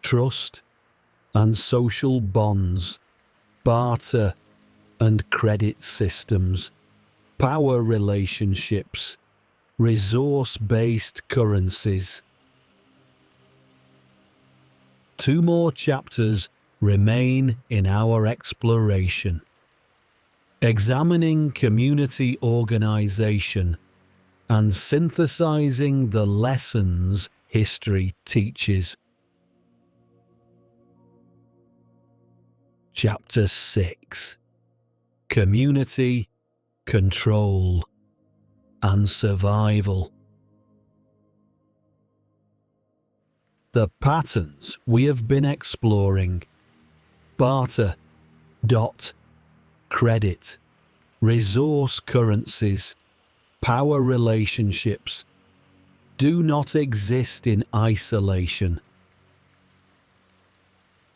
trust and social bonds, barter and credit systems, power relationships, resource-based currencies. 2 more chapters remain in our exploration, examining community organization and synthesizing the lessons history teaches. Chapter 6: Community, Control, and Survival. The patterns we have been exploring: barter, credit, resource currencies, power relationships, do not exist in isolation.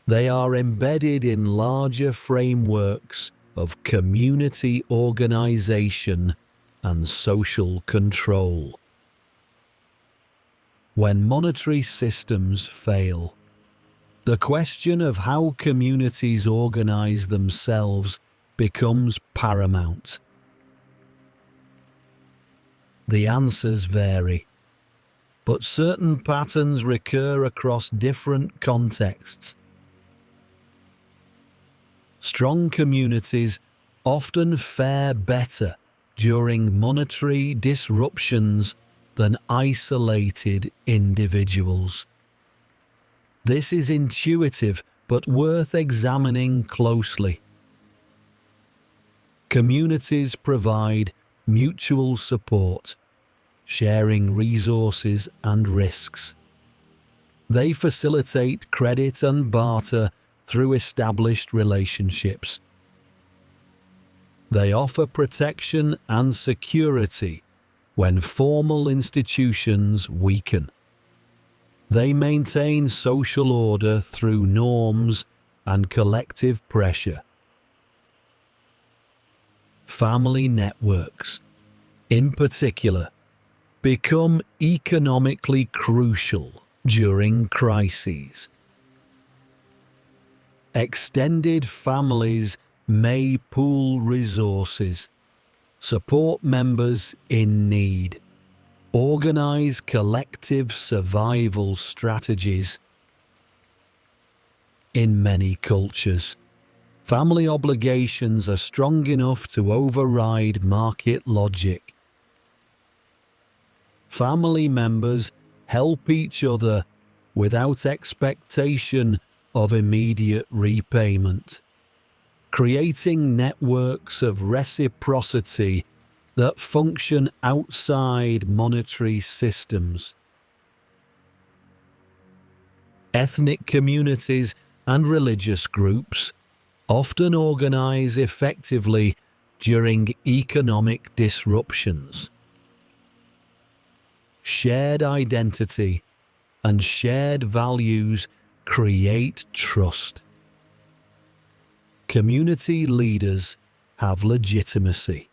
They are embedded in larger frameworks of community organization and social control. When monetary systems fail, the question of how communities organize themselves becomes paramount. The answers vary, but certain patterns recur across different contexts. Strong communities often fare better during monetary disruptions than isolated individuals. This is intuitive but worth examining closely. Communities provide mutual support, sharing resources and risks. They facilitate credit and barter through established relationships. They offer protection and security when formal institutions weaken. They maintain social order through norms and collective pressure. Family networks, in particular, become economically crucial during crises. Extended families may pool resources, support members in need, organize collective survival strategies. In many cultures, family obligations are strong enough to override market logic. Family members help each other without expectation of immediate repayment, creating networks of reciprocity that function outside monetary systems. Ethnic communities and religious groups often organize effectively during economic disruptions. Shared identity and shared values create trust. Community leaders have legitimacy.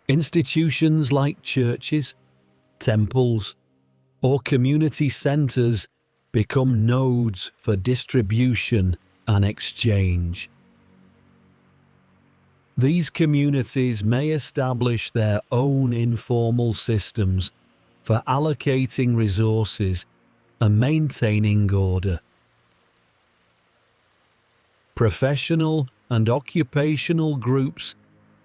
Institutions like churches, temples, or community centers become nodes for distribution and exchange. These communities may establish their own informal systems for allocating resources and maintaining order. Professional and occupational groups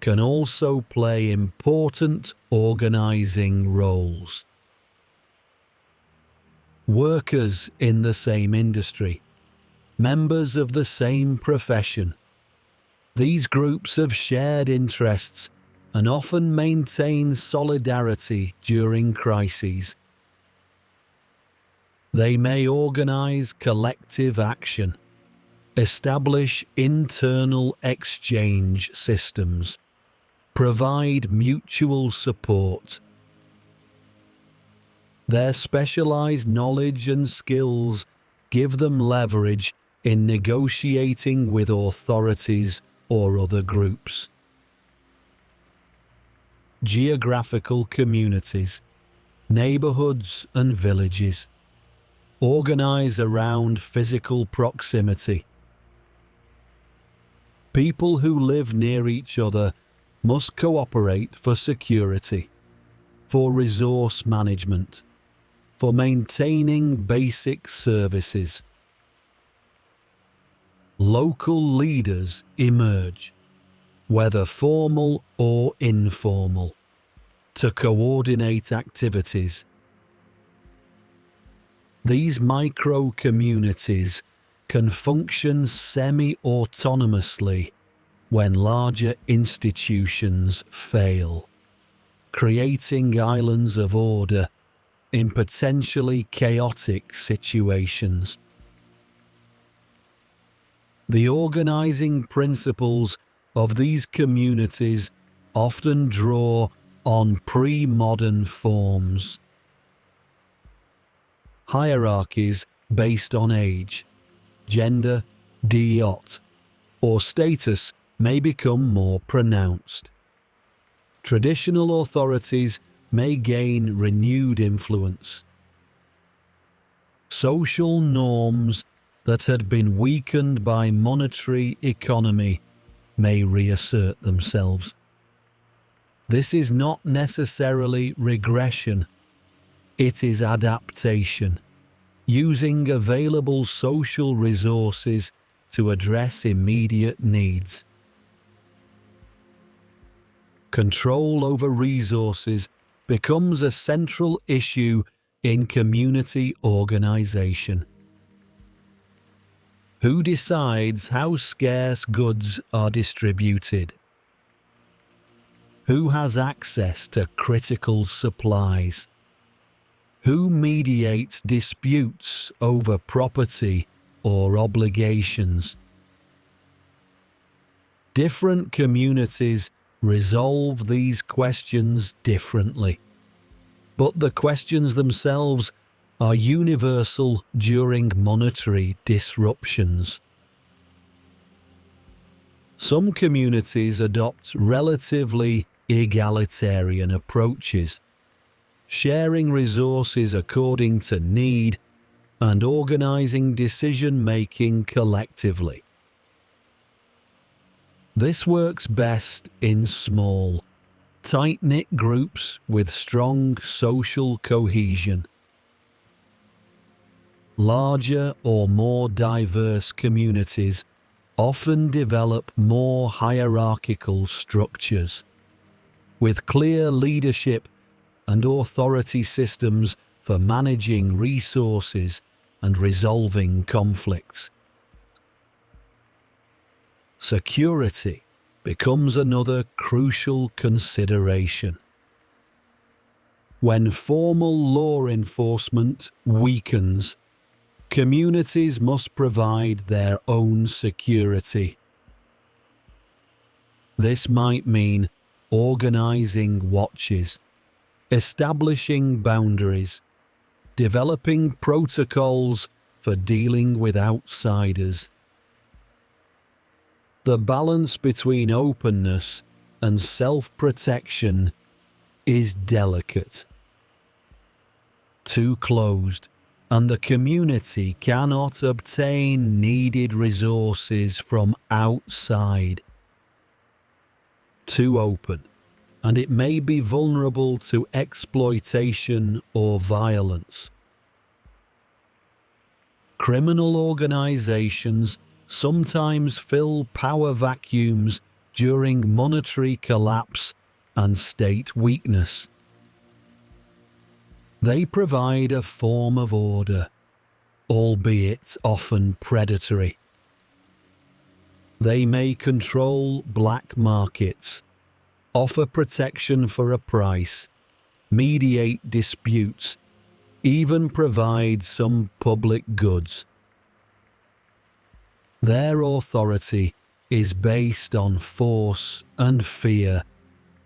can also play important organizing roles. Workers in the same industry, members of the same profession. These groups have shared interests and often maintain solidarity during crises. They may organize collective action, establish internal exchange systems, provide mutual support. Their specialized knowledge and skills give them leverage in negotiating with authorities or other groups. Geographical communities, neighborhoods and villages organize around physical proximity. People who live near each other must cooperate for security, for resource management, for maintaining basic services. Local leaders emerge, whether formal or informal, to coordinate activities. These micro-communities can function semi-autonomously when larger institutions fail, creating islands of order in potentially chaotic situations. The organizing principles of these communities often draw on pre-modern forms. Hierarchies based on age, gender, diot, or status may become more pronounced. Traditional authorities may gain renewed influence. Social norms that had been weakened by monetary economy may reassert themselves. This is not necessarily regression. It is adaptation, using available social resources to address immediate needs. Control over resources becomes a central issue in community organization. Who decides how scarce goods are distributed? Who has access to critical supplies? Who mediates disputes over property or obligations? Different communities resolve these questions differently, but the questions themselves are universal during monetary disruptions. Some communities adopt relatively egalitarian approaches, sharing resources according to need and organizing decision-making collectively. This works best in small, tight-knit groups with strong social cohesion. Larger or more diverse communities often develop more hierarchical structures, with clear leadership and authority systems for managing resources and resolving conflicts. Security becomes another crucial consideration. When formal law enforcement weakens, communities must provide their own security. This might mean organizing watches, establishing boundaries, developing protocols for dealing with outsiders. The balance between openness and self-protection is delicate. Too closed, and the community cannot obtain needed resources from outside. Too open, and it may be vulnerable to exploitation or violence. Criminal organizations sometimes fill power vacuums during monetary collapse and state weakness. They provide a form of order, albeit often predatory. They may control black markets, offer protection for a price, mediate disputes, even provide some public goods. Their authority is based on force and fear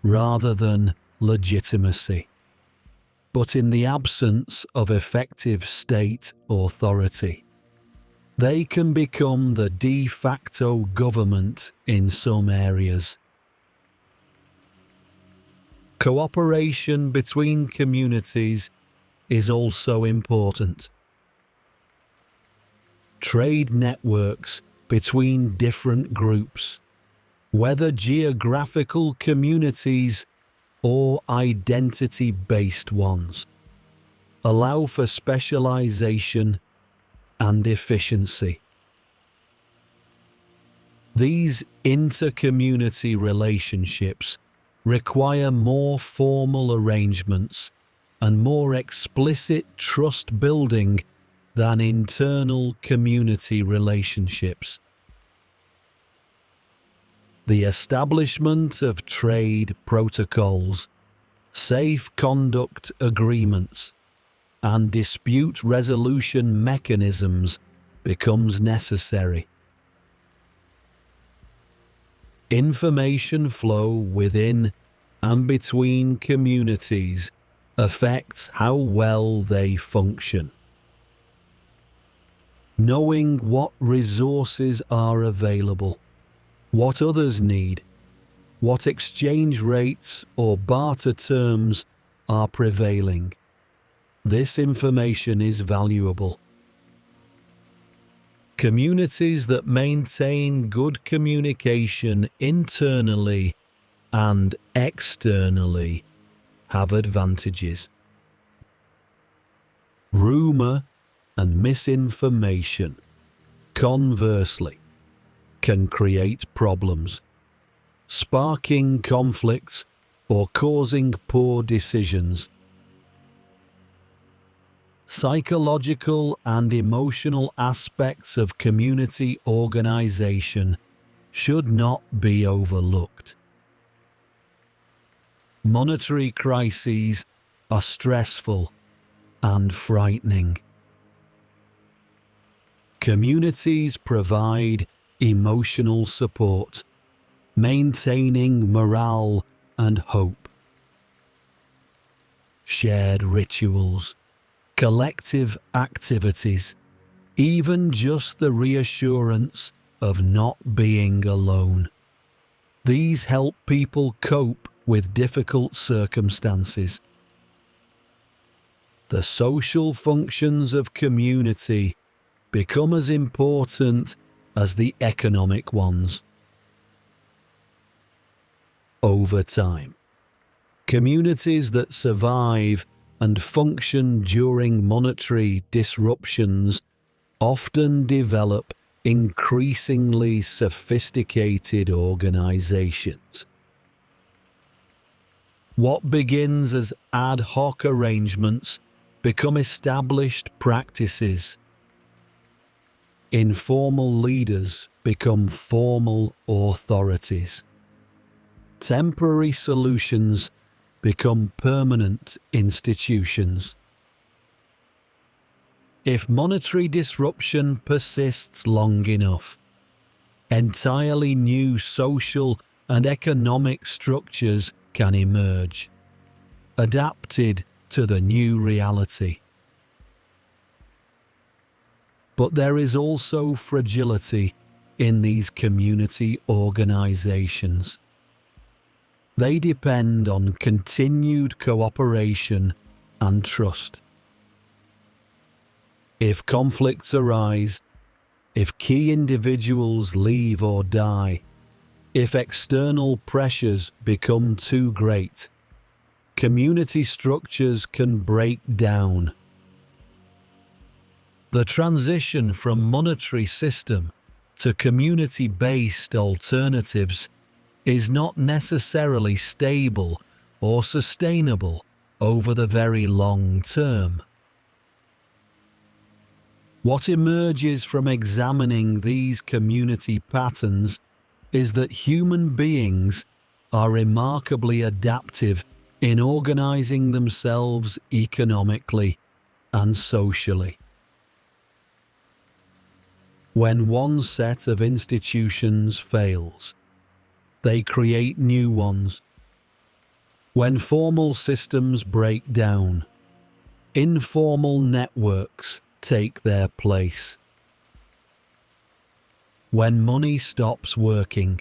rather than legitimacy. But in the absence of effective state authority, they can become the de facto government in some areas. Cooperation between communities is also important. Trade networks between different groups, whether geographical communities or identity-based ones, allow for specialization and efficiency. These inter-community relationships require more formal arrangements and more explicit trust building than internal community relationships. The establishment of trade protocols, safe conduct agreements, and dispute resolution mechanisms becomes necessary. Information flow within and between communities affects how well they function. Knowing what resources are available, what others need, what exchange rates or barter terms are prevailing. This information is valuable. Communities that maintain good communication internally and externally have advantages. Rumor and misinformation, conversely, can create problems, sparking conflicts or causing poor decisions. Psychological and emotional aspects of community organization should not be overlooked. Monetary crises are stressful and frightening. Communities provide emotional support, maintaining morale and hope. Shared rituals, collective activities, even just the reassurance of not being alone. These help people cope with difficult circumstances. The social functions of community become as important as the economic ones. Over time, communities that survive and function during monetary disruptions often develop increasingly sophisticated organizations. What begins as ad hoc arrangements become established practices. Informal leaders become formal authorities. Temporary solutions become permanent institutions. If monetary disruption persists long enough, entirely new social and economic structures can emerge, adapted to the new reality. But there is also fragility in these community organizations. They depend on continued cooperation and trust. If conflicts arise, if key individuals leave or die, if external pressures become too great, community structures can break down. The transition from monetary system to community-based alternatives is not necessarily stable or sustainable over the very long term. What emerges from examining these community patterns is that human beings are remarkably adaptive in organizing themselves economically and socially. When one set of institutions fails, they create new ones. When formal systems break down, informal networks take their place. When money stops working,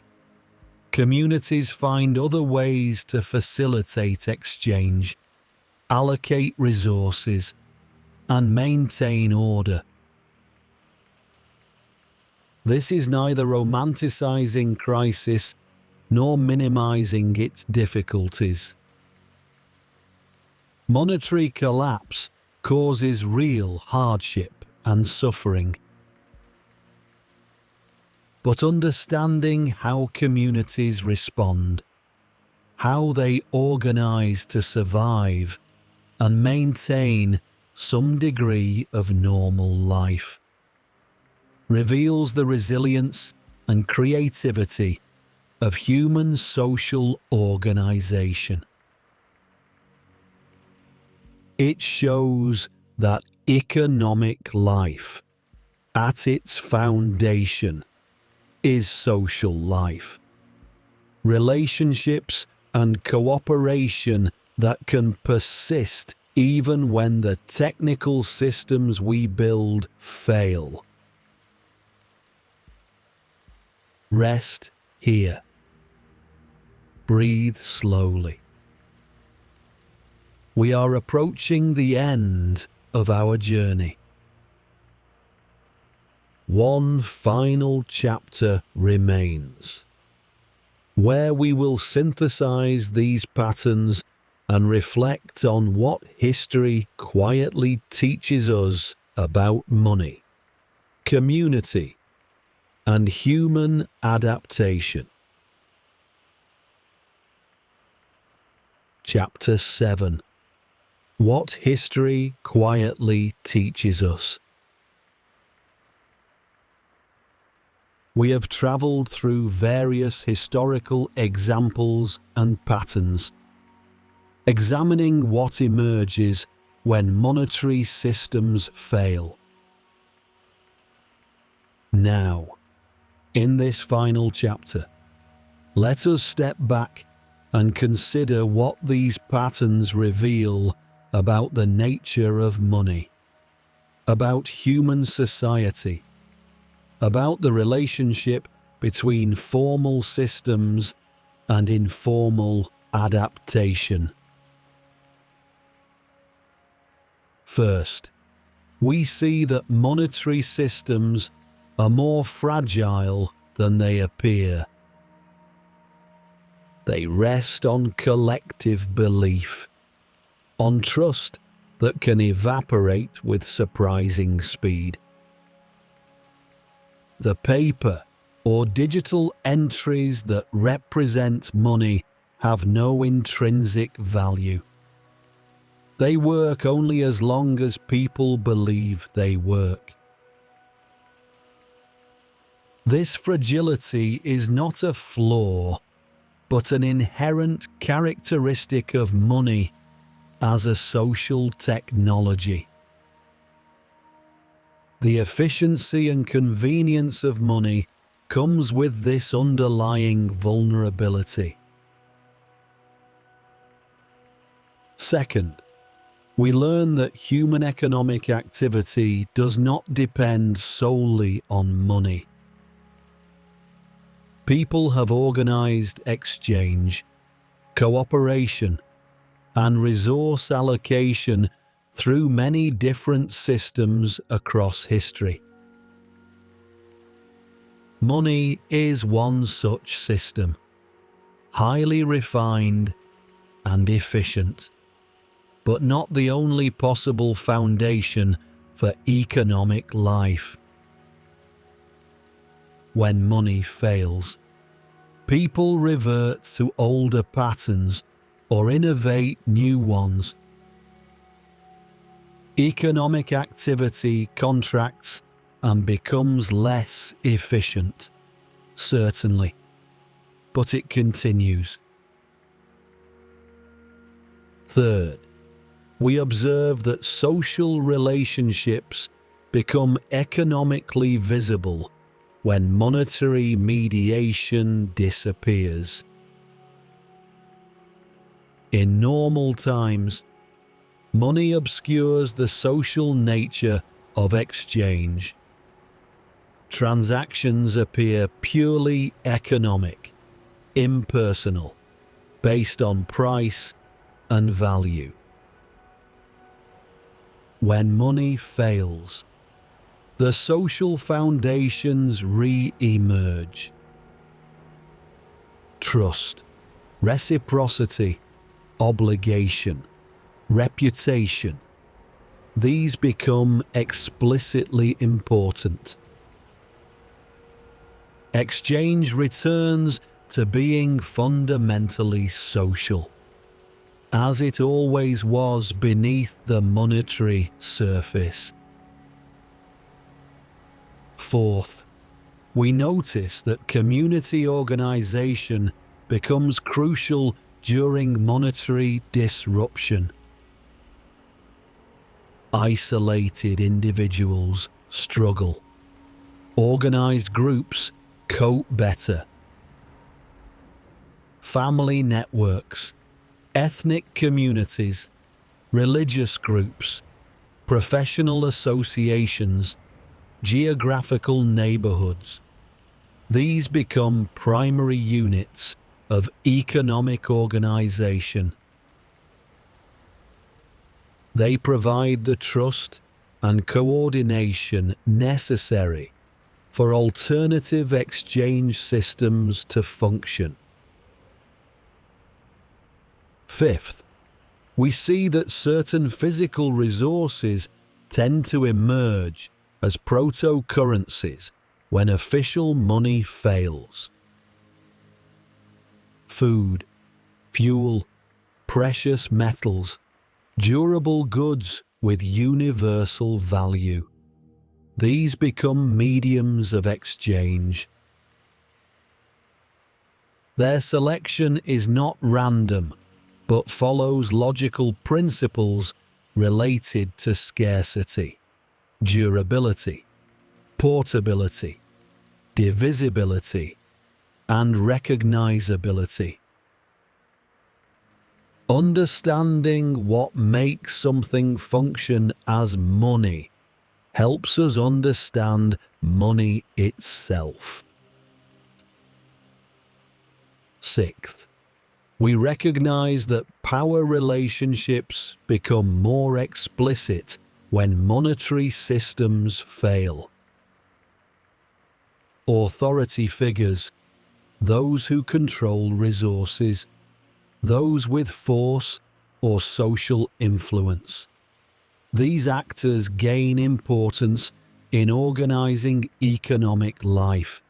communities find other ways to facilitate exchange, allocate resources, and maintain order. This is neither romanticizing crisis nor minimizing its difficulties. Monetary collapse causes real hardship and suffering. But understanding how communities respond, how they organize to survive and maintain some degree of normal life, reveals the resilience and creativity of human social organization. It shows that economic life, at its foundation, is social life. Relationships and cooperation that can persist even when the technical systems we build fail. Rest here. Breathe slowly. We are approaching the end of our journey. One final chapter remains, where we will synthesize these patterns and reflect on what history quietly teaches us about money, community, and human adaptation. Chapter 7. What history quietly teaches us. We have traveled through various historical examples and patterns, examining what emerges when monetary systems fail. Now, in this final chapter, let us step back and consider what these patterns reveal about the nature of money, about human society, about the relationship between formal systems and informal adaptation. First, we see that monetary systems are more fragile than they appear. They rest on collective belief, on trust that can evaporate with surprising speed. The paper or digital entries that represent money have no intrinsic value. They work only as long as people believe they work. This fragility is not a flaw, but an inherent characteristic of money as a social technology. The efficiency and convenience of money comes with this underlying vulnerability. Second, we learn that human economic activity does not depend solely on money. People have organized exchange, cooperation, and resource allocation through many different systems across history. Money is one such system, highly refined and efficient, but not the only possible foundation for economic life. When money fails, people revert to older patterns or innovate new ones. Economic activity contracts and becomes less efficient, certainly, but it continues. Third, we observe that social relationships become economically visible when monetary mediation disappears. In normal times, money obscures the social nature of exchange. Transactions appear purely economic, impersonal, based on price and value. When money fails, the social foundations re-emerge. Trust, reciprocity, obligation, reputation. These become explicitly important. Exchange returns to being fundamentally social, as it always was beneath the monetary surface. Fourth, we notice that community organization becomes crucial during monetary disruption. Isolated individuals struggle. Organized groups cope better. Family networks, ethnic communities, religious groups, professional associations, geographical neighborhoods. These become primary units of economic organization. They provide the trust and coordination necessary for alternative exchange systems to function. Fifth, we see that certain physical resources tend to emerge as proto-currencies when official money fails. Food, fuel, precious metals, durable goods with universal value. These become mediums of exchange. Their selection is not random, but follows logical principles related to scarcity, durability, portability, divisibility, and recognizability. Understanding what makes something function as money helps us understand money itself. Sixth, we recognize that power relationships become more explicit when monetary systems fail. Authority figures, those who control resources, those with force or social influence. These actors gain importance in organizing economic life.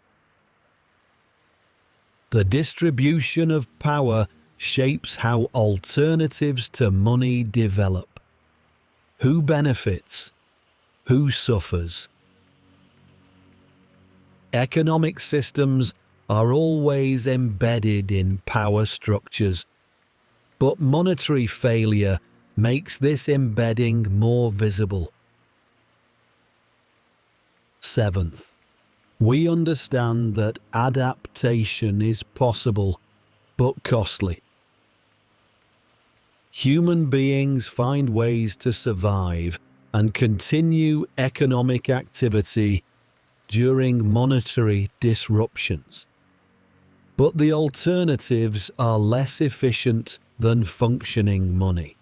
The distribution of power shapes how alternatives to money develop. Who benefits? Who suffers? Economic systems are always embedded in power structures, but monetary failure makes this embedding more visible. Seventh, we understand that adaptation is possible but costly. Human beings find ways to survive and continue economic activity during monetary disruptions. But the alternatives are less efficient than functioning money.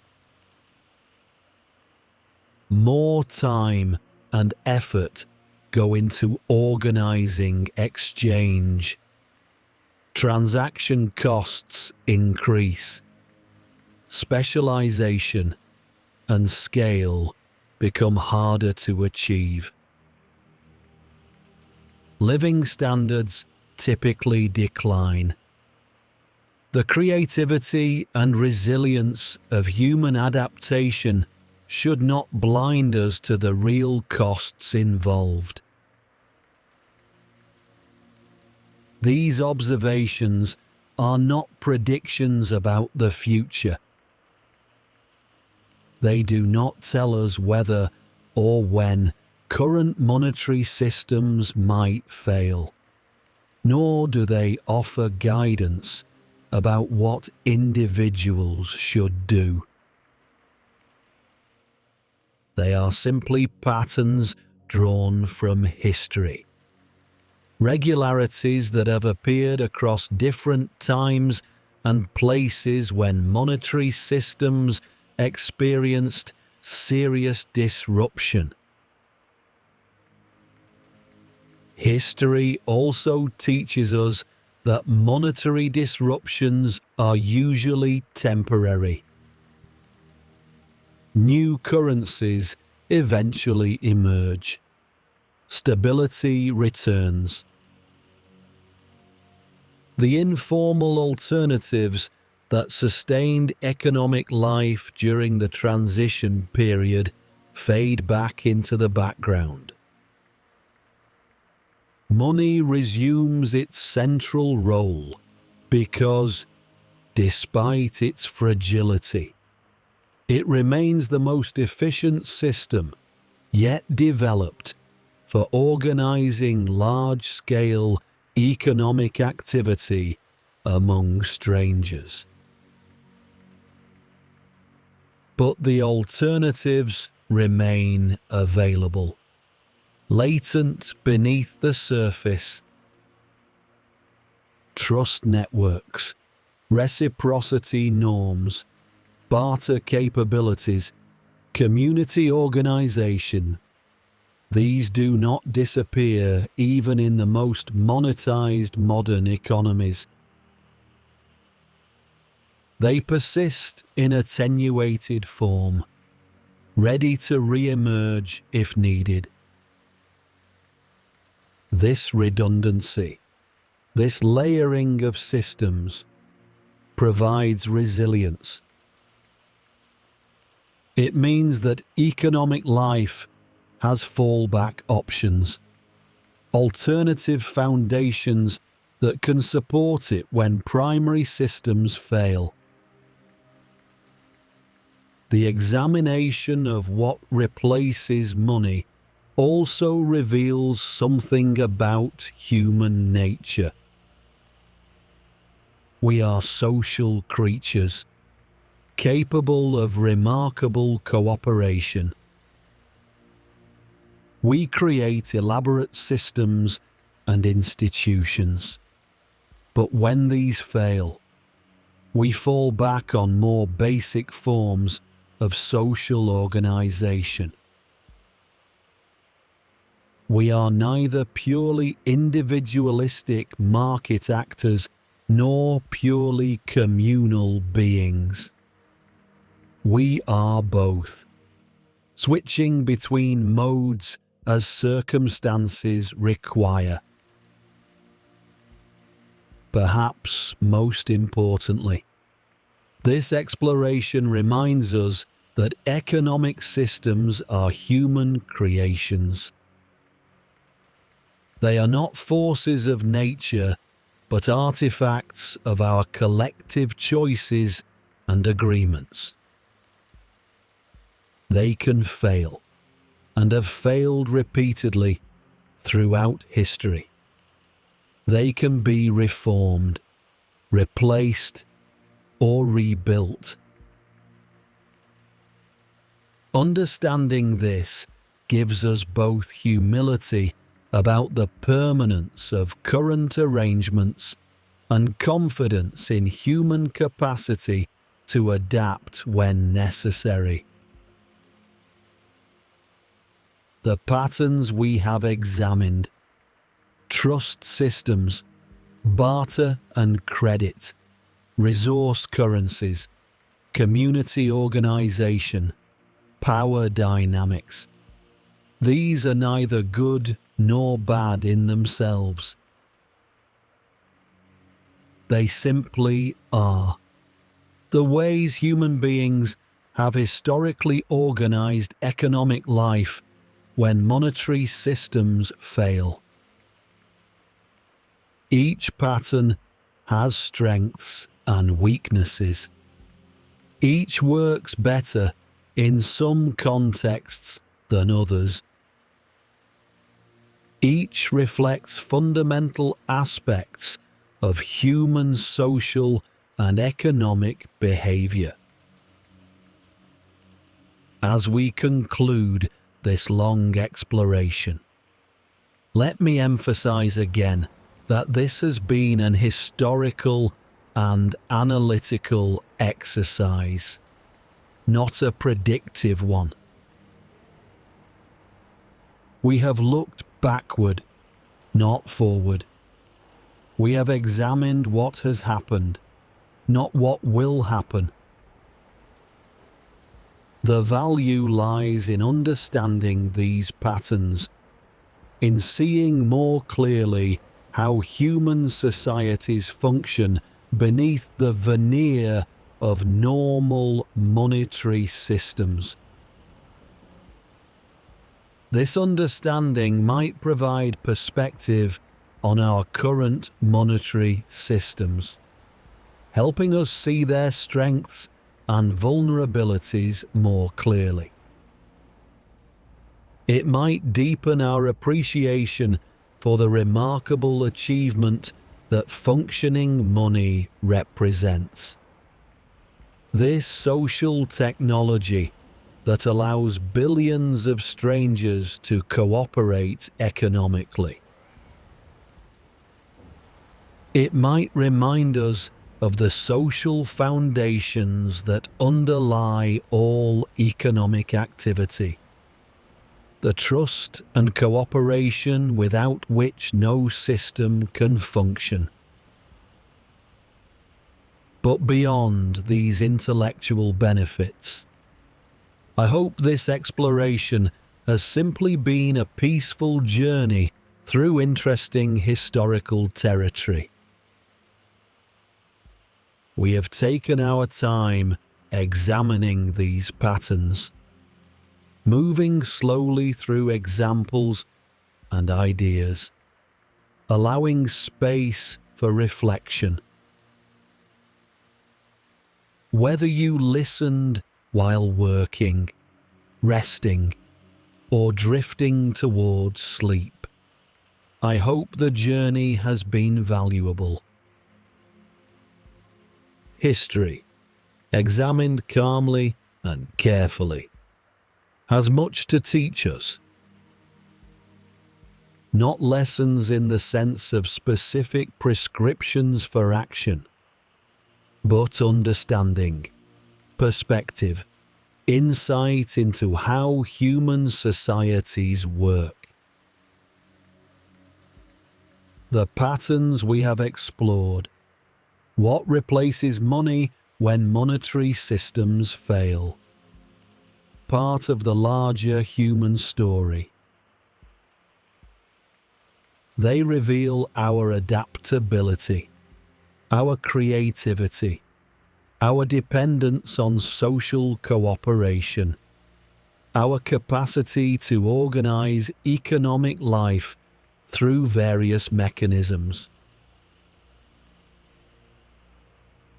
More time and effort go into organizing exchange. Transaction costs increase. Specialization and scale become harder to achieve. Living standards typically decline. The creativity and resilience of human adaptation should not blind us to the real costs involved. These observations are not predictions about the future. They do not tell us whether or when current monetary systems might fail, nor do they offer guidance about what individuals should do. They are simply patterns drawn from history. Regularities that have appeared across different times and places when monetary systems experienced serious disruption. History also teaches us that monetary disruptions are usually temporary. New currencies eventually emerge. Stability returns. The informal alternatives that sustained economic life during the transition period fade back into the background. Money resumes its central role because, despite its fragility, it remains the most efficient system yet developed for organizing large-scale economic activity among strangers. But the alternatives remain available, latent beneath the surface. Trust networks, reciprocity norms, barter capabilities, community organization. These do not disappear even in the most monetized modern economies. They persist in attenuated form, ready to re-emerge if needed. This redundancy, this layering of systems, provides resilience. It means that economic life has fallback options, alternative foundations that can support it when primary systems fail. The examination of what replaces money also reveals something about human nature. We are social creatures, capable of remarkable cooperation. We create elaborate systems and institutions. But when these fail, we fall back on more basic forms of social organization. We are neither purely individualistic market actors nor purely communal beings. We are both, switching between modes as circumstances require. Perhaps most importantly, this exploration reminds us that economic systems are human creations. They are not forces of nature, but artifacts of our collective choices and agreements. They can fail, and have failed repeatedly, throughout history. They can be reformed, replaced, or rebuilt. Understanding this gives us both humility about the permanence of current arrangements and confidence in human capacity to adapt when necessary. The patterns we have examined, trust systems, barter and credit, resource currencies, community organization, power dynamics. These are neither good nor bad in themselves. They simply are. The ways human beings have historically organized economic life when monetary systems fail. Each pattern has strengths and weaknesses. Each works better in some contexts than others. Each reflects fundamental aspects of human social and economic behavior. As we conclude this long exploration, let me emphasize again that this has been an historical and analytical exercise, not a predictive one. We have looked backward, not forward. We have examined what has happened, not what will happen. The value lies in understanding these patterns, in seeing more clearly how human societies function beneath the veneer of normal monetary systems. This understanding might provide perspective on our current monetary systems, helping us see their strengths and vulnerabilities more clearly. It might deepen our appreciation for the remarkable achievement that functioning money represents. This social technology that allows billions of strangers to cooperate economically. It might remind us of the social foundations that underlie all economic activity, the trust and cooperation without which no system can function. But beyond these intellectual benefits, I hope this exploration has simply been a peaceful journey through interesting historical territory. We have taken our time examining these patterns, moving slowly through examples and ideas, allowing space for reflection. Whether you listened while working, resting, or drifting towards sleep, I hope the journey has been valuable. History, examined calmly and carefully, has much to teach us. Not lessons in the sense of specific prescriptions for action, but understanding, perspective, insight into how human societies work. The patterns we have explored, what replaces money when monetary systems fail, part of the larger human story. They reveal our adaptability, our creativity, our dependence on social cooperation, our capacity to organize economic life through various mechanisms.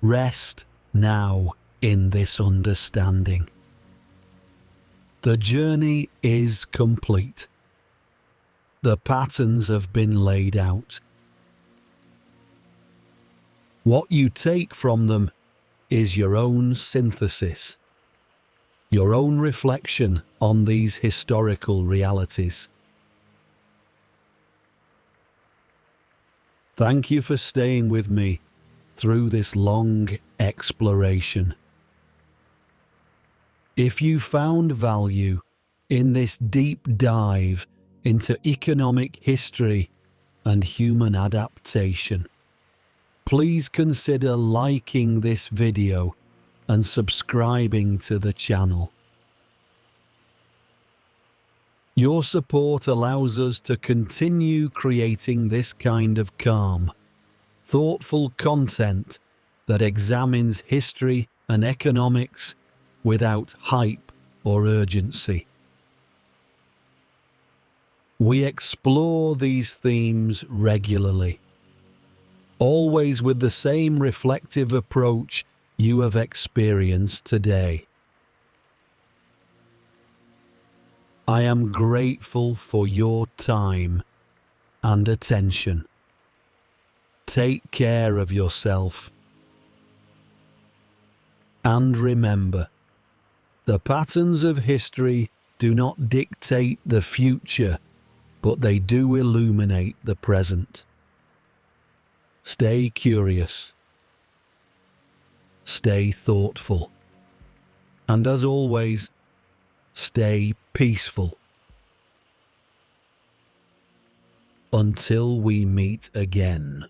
Rest now in this understanding. The journey is complete. The patterns have been laid out. What you take from them is your own synthesis, your own reflection on these historical realities. Thank you for staying with me through this long exploration. If you found value in this deep dive into economic history and human adaptation, please consider liking this video and subscribing to the channel. Your support allows us to continue creating this kind of calm, thoughtful content that examines history and economics without hype or urgency. We explore these themes regularly, always with the same reflective approach you have experienced today. I am grateful for your time and attention. Take care of yourself. And remember, the patterns of history do not dictate the future, but they do illuminate the present. Stay curious. Stay thoughtful. And as always, stay peaceful. Until we meet again.